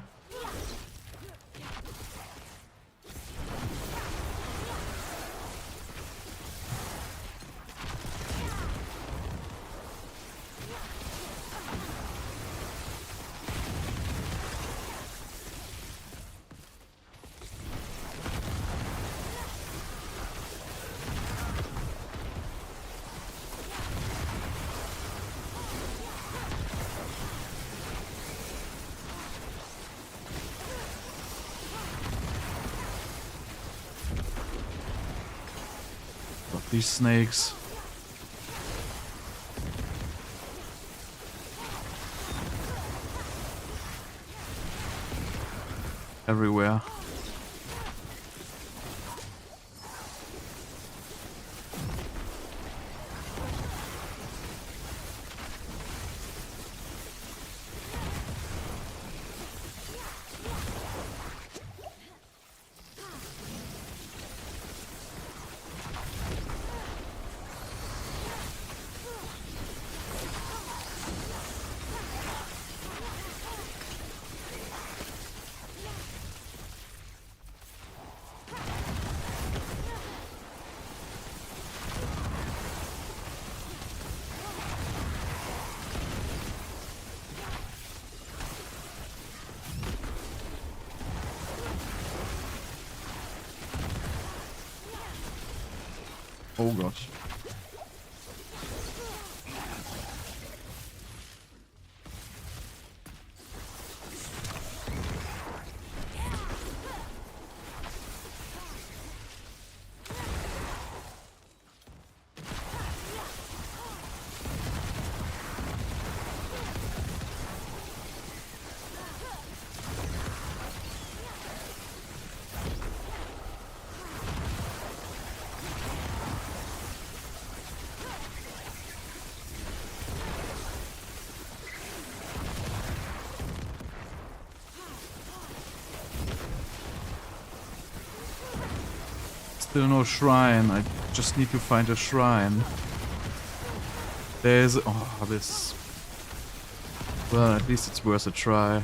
These snakes. Everywhere. Oh gosh. Still no shrine. I just need to find a shrine. There's... oh, this... well, at least it's worth a try.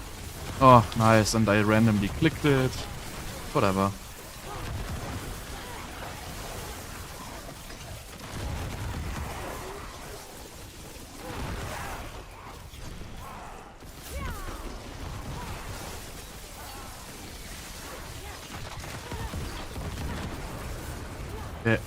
Oh, nice. And I randomly clicked it. Whatever. Yeah.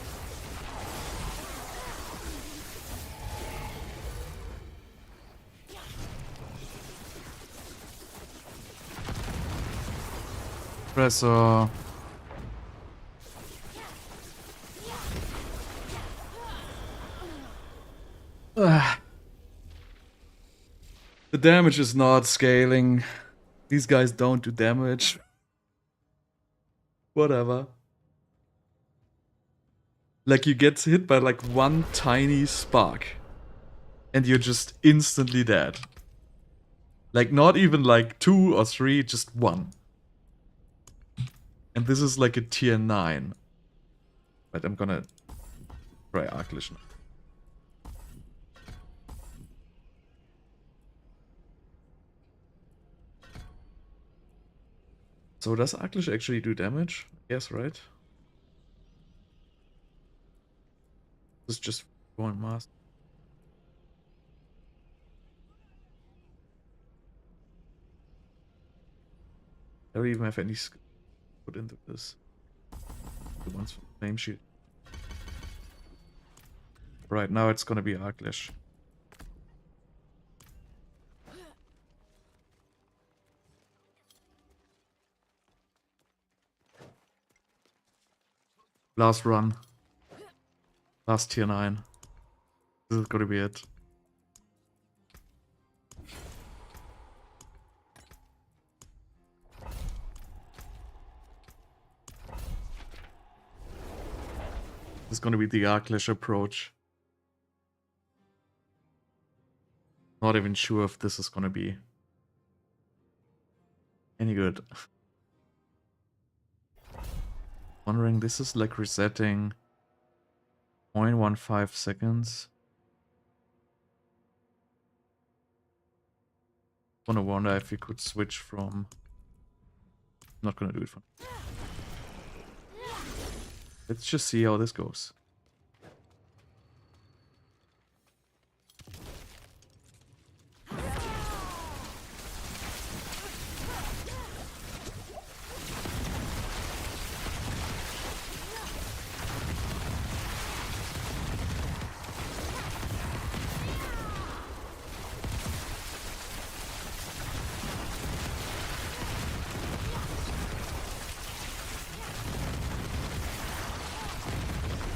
Suppressor. The damage is not scaling. These guys don't do damage. Whatever. Like, you get hit by like one tiny spark and you're just instantly dead. Like, not even like 2 or 3, just 1. And this is like a tier 9. But I'm gonna try Arlash now. So does Arlash actually do damage? Yes, right? This is just one mask. I don't even have any skill put into this. The ones from the name sheet. Right now it's gonna be Arlash. Last run. Last tier 9. This is gonna be it. This is gonna be the Arlash approach. Not even sure if this is gonna be any good. Wondering, this is like resetting 0.15 seconds. Wanna wonder if we could switch from... Not gonna do it for... Let's just see how this goes.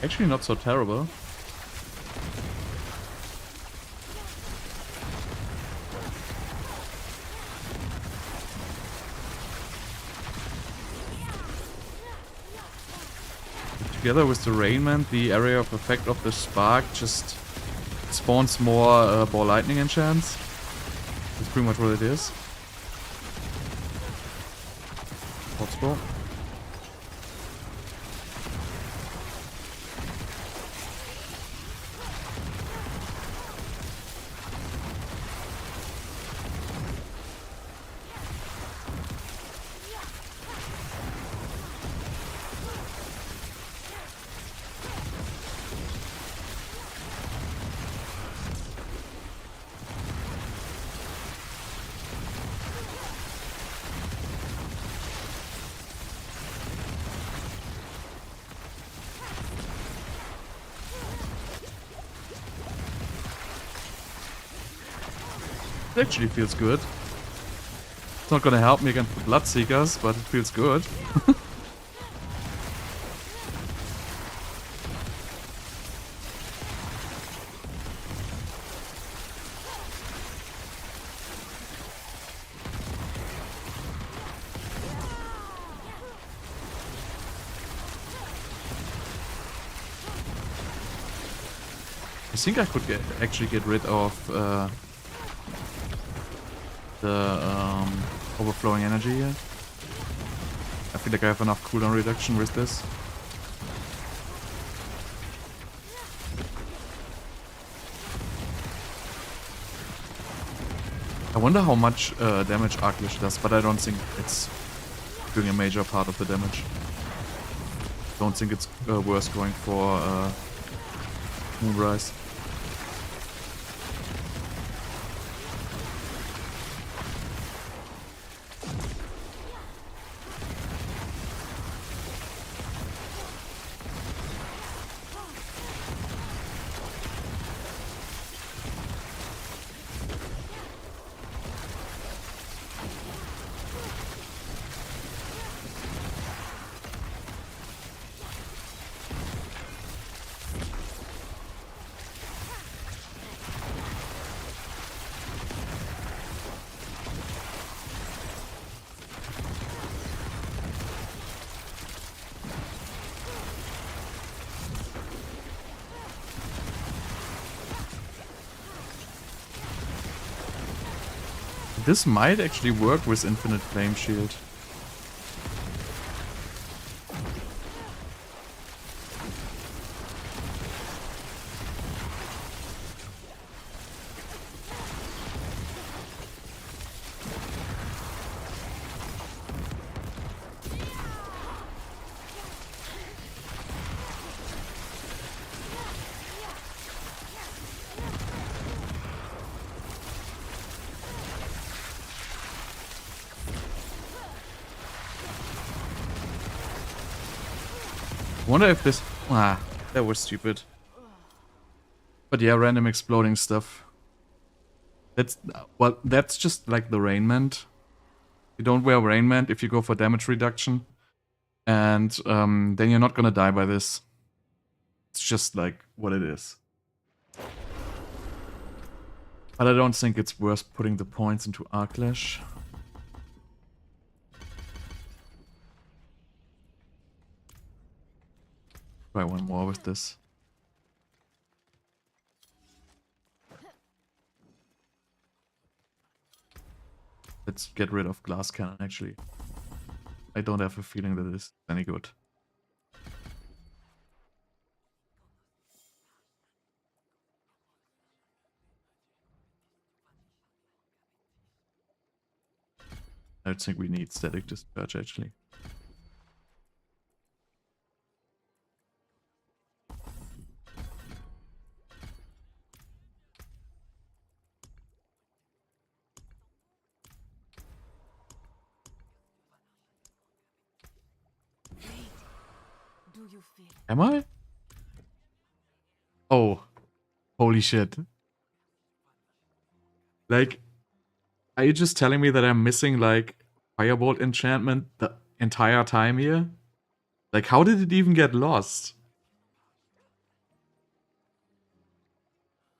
Actually not so terrible. Together with the Rainment, the area of effect of the spark just spawns more ball lightning enchants. That's pretty much what it is. Hotspot. It actually feels good. It's not gonna help me against the Bloodseekers, but it feels good. I think I could actually get rid of the overflowing energy here. I feel like I have enough cooldown reduction with this. I wonder how much damage Arlash does, but I don't think it's doing a major part of the damage. Don't think it's worth going for Moonrise. This might actually work with Infinite Flame Shield. I wonder if this... Ah, that was stupid. But yeah, random exploding stuff. That's... Well, that's just like the Rainment. You don't wear Rainment if you go for damage reduction. And then you're not gonna die by this. It's just like what it is. But I don't think it's worth putting the points into Arlash. Try one more with this. Let's get rid of Glass Cannon, actually. I don't have a feeling that it's any good. I don't think we need Static Discharge, actually. Do you feel it? Am I? Oh. Holy shit. Like, are you just telling me that I'm missing, like, Firebolt Enchantment the entire time here? Like, how did it even get lost?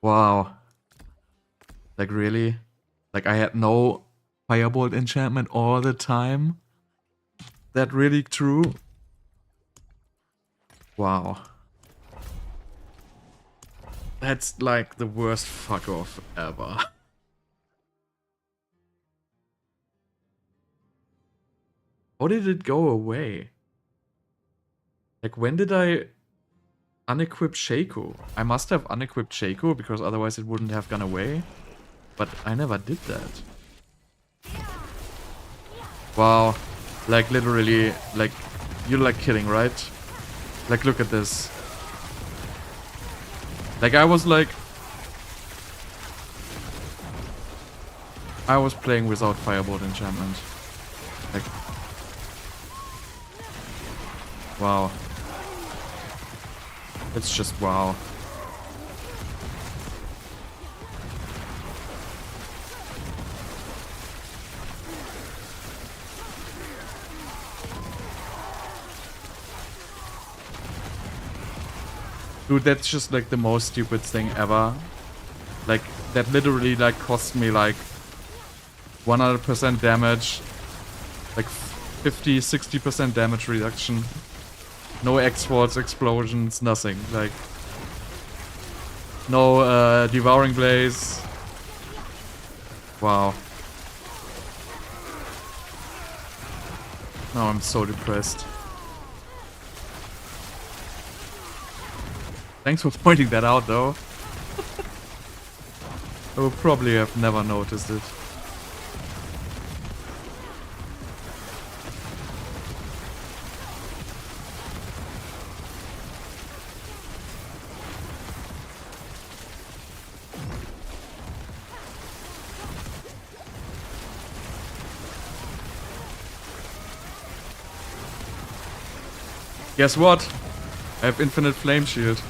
Wow. Like, really? Like, I had no Firebolt Enchantment all the time? That really true? Wow. That's like the worst fuck off ever. How did it go away? Like, when did I unequip Shako? I must have unequipped Shako because otherwise it wouldn't have gone away. But I never did that. Wow. Like, literally, like, you're like kidding, right? Like, look at this. Like, I was playing without Firebolt Enchantment. Like, wow. It's just wow. Dude, that's just like the most stupid thing ever. Like, that literally like cost me like 100% damage. Like 50-60% damage reduction. No exports, explosions, nothing. Like, no Devouring Blaze. Wow. Now I'm so depressed. Thanks for pointing that out, though. I would probably have never noticed it. Guess what? I have infinite flame shield.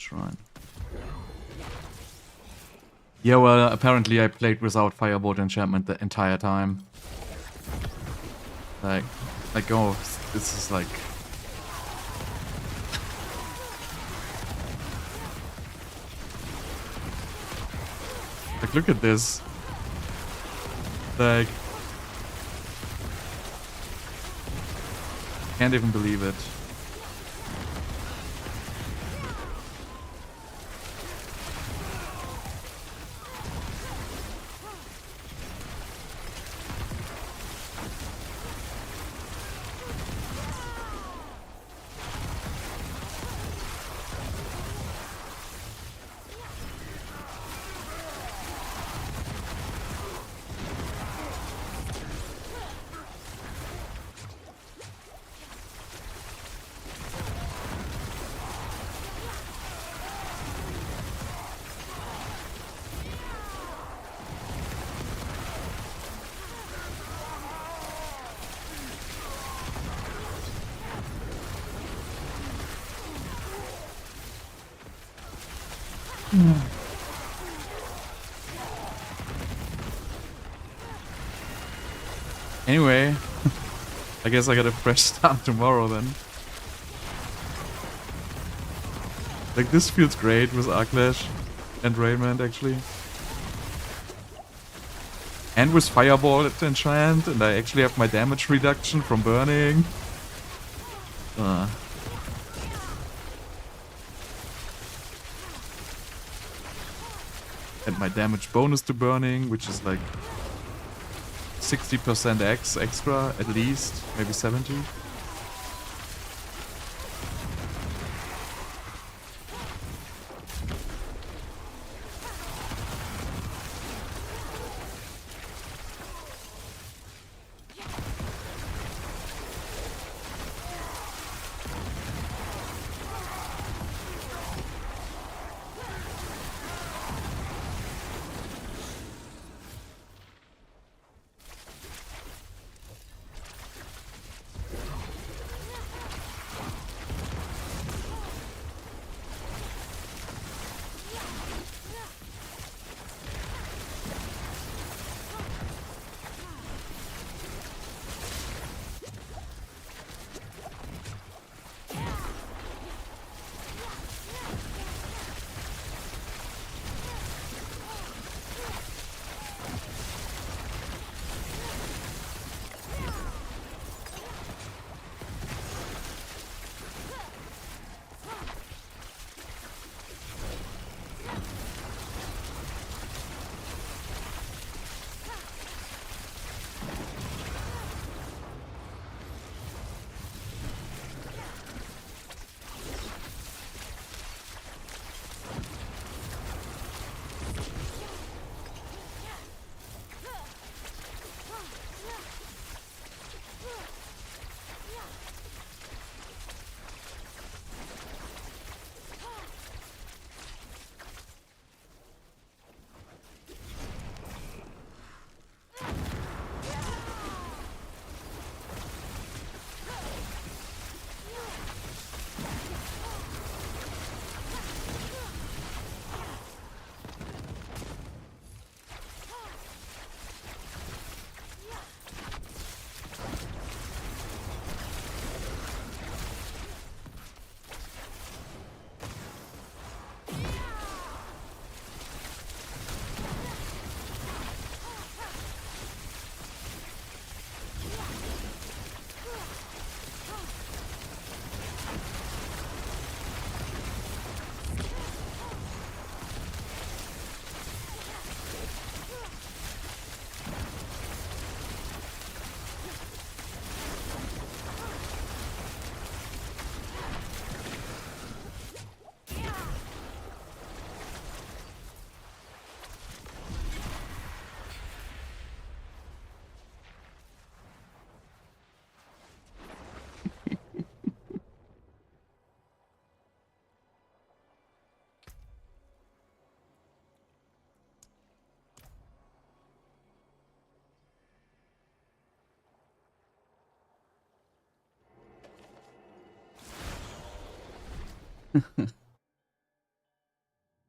Shrine. Yeah, well, apparently I played without Firebolt Enchantment the entire time. Like, oh, this is like... Like, look at this. Like... Can't even believe it. Anyway, I guess I got a fresh start tomorrow then. Like, this feels great with Arlash and Rainment, actually. And with Firebolt Enchant, and I actually have my damage reduction from burning. And my damage bonus to burning, which is like 60% X extra, at least, maybe 70.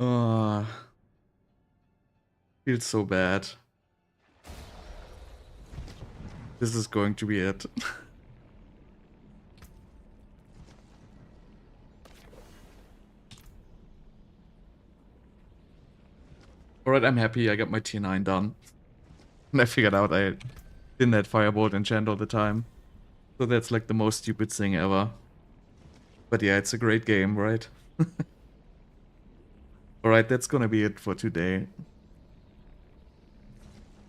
Oh, feels so bad. This is going to be it. Alright, I'm happy I got my tier 9 done. And I figured out I didn't have Firebolt Enchant all the time. So that's like the most stupid thing ever. But yeah, it's a great game, right? Alright, that's gonna be it for today.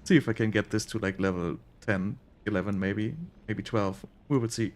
See if I can get this to like level 10, 11 maybe. Maybe 12. We will see.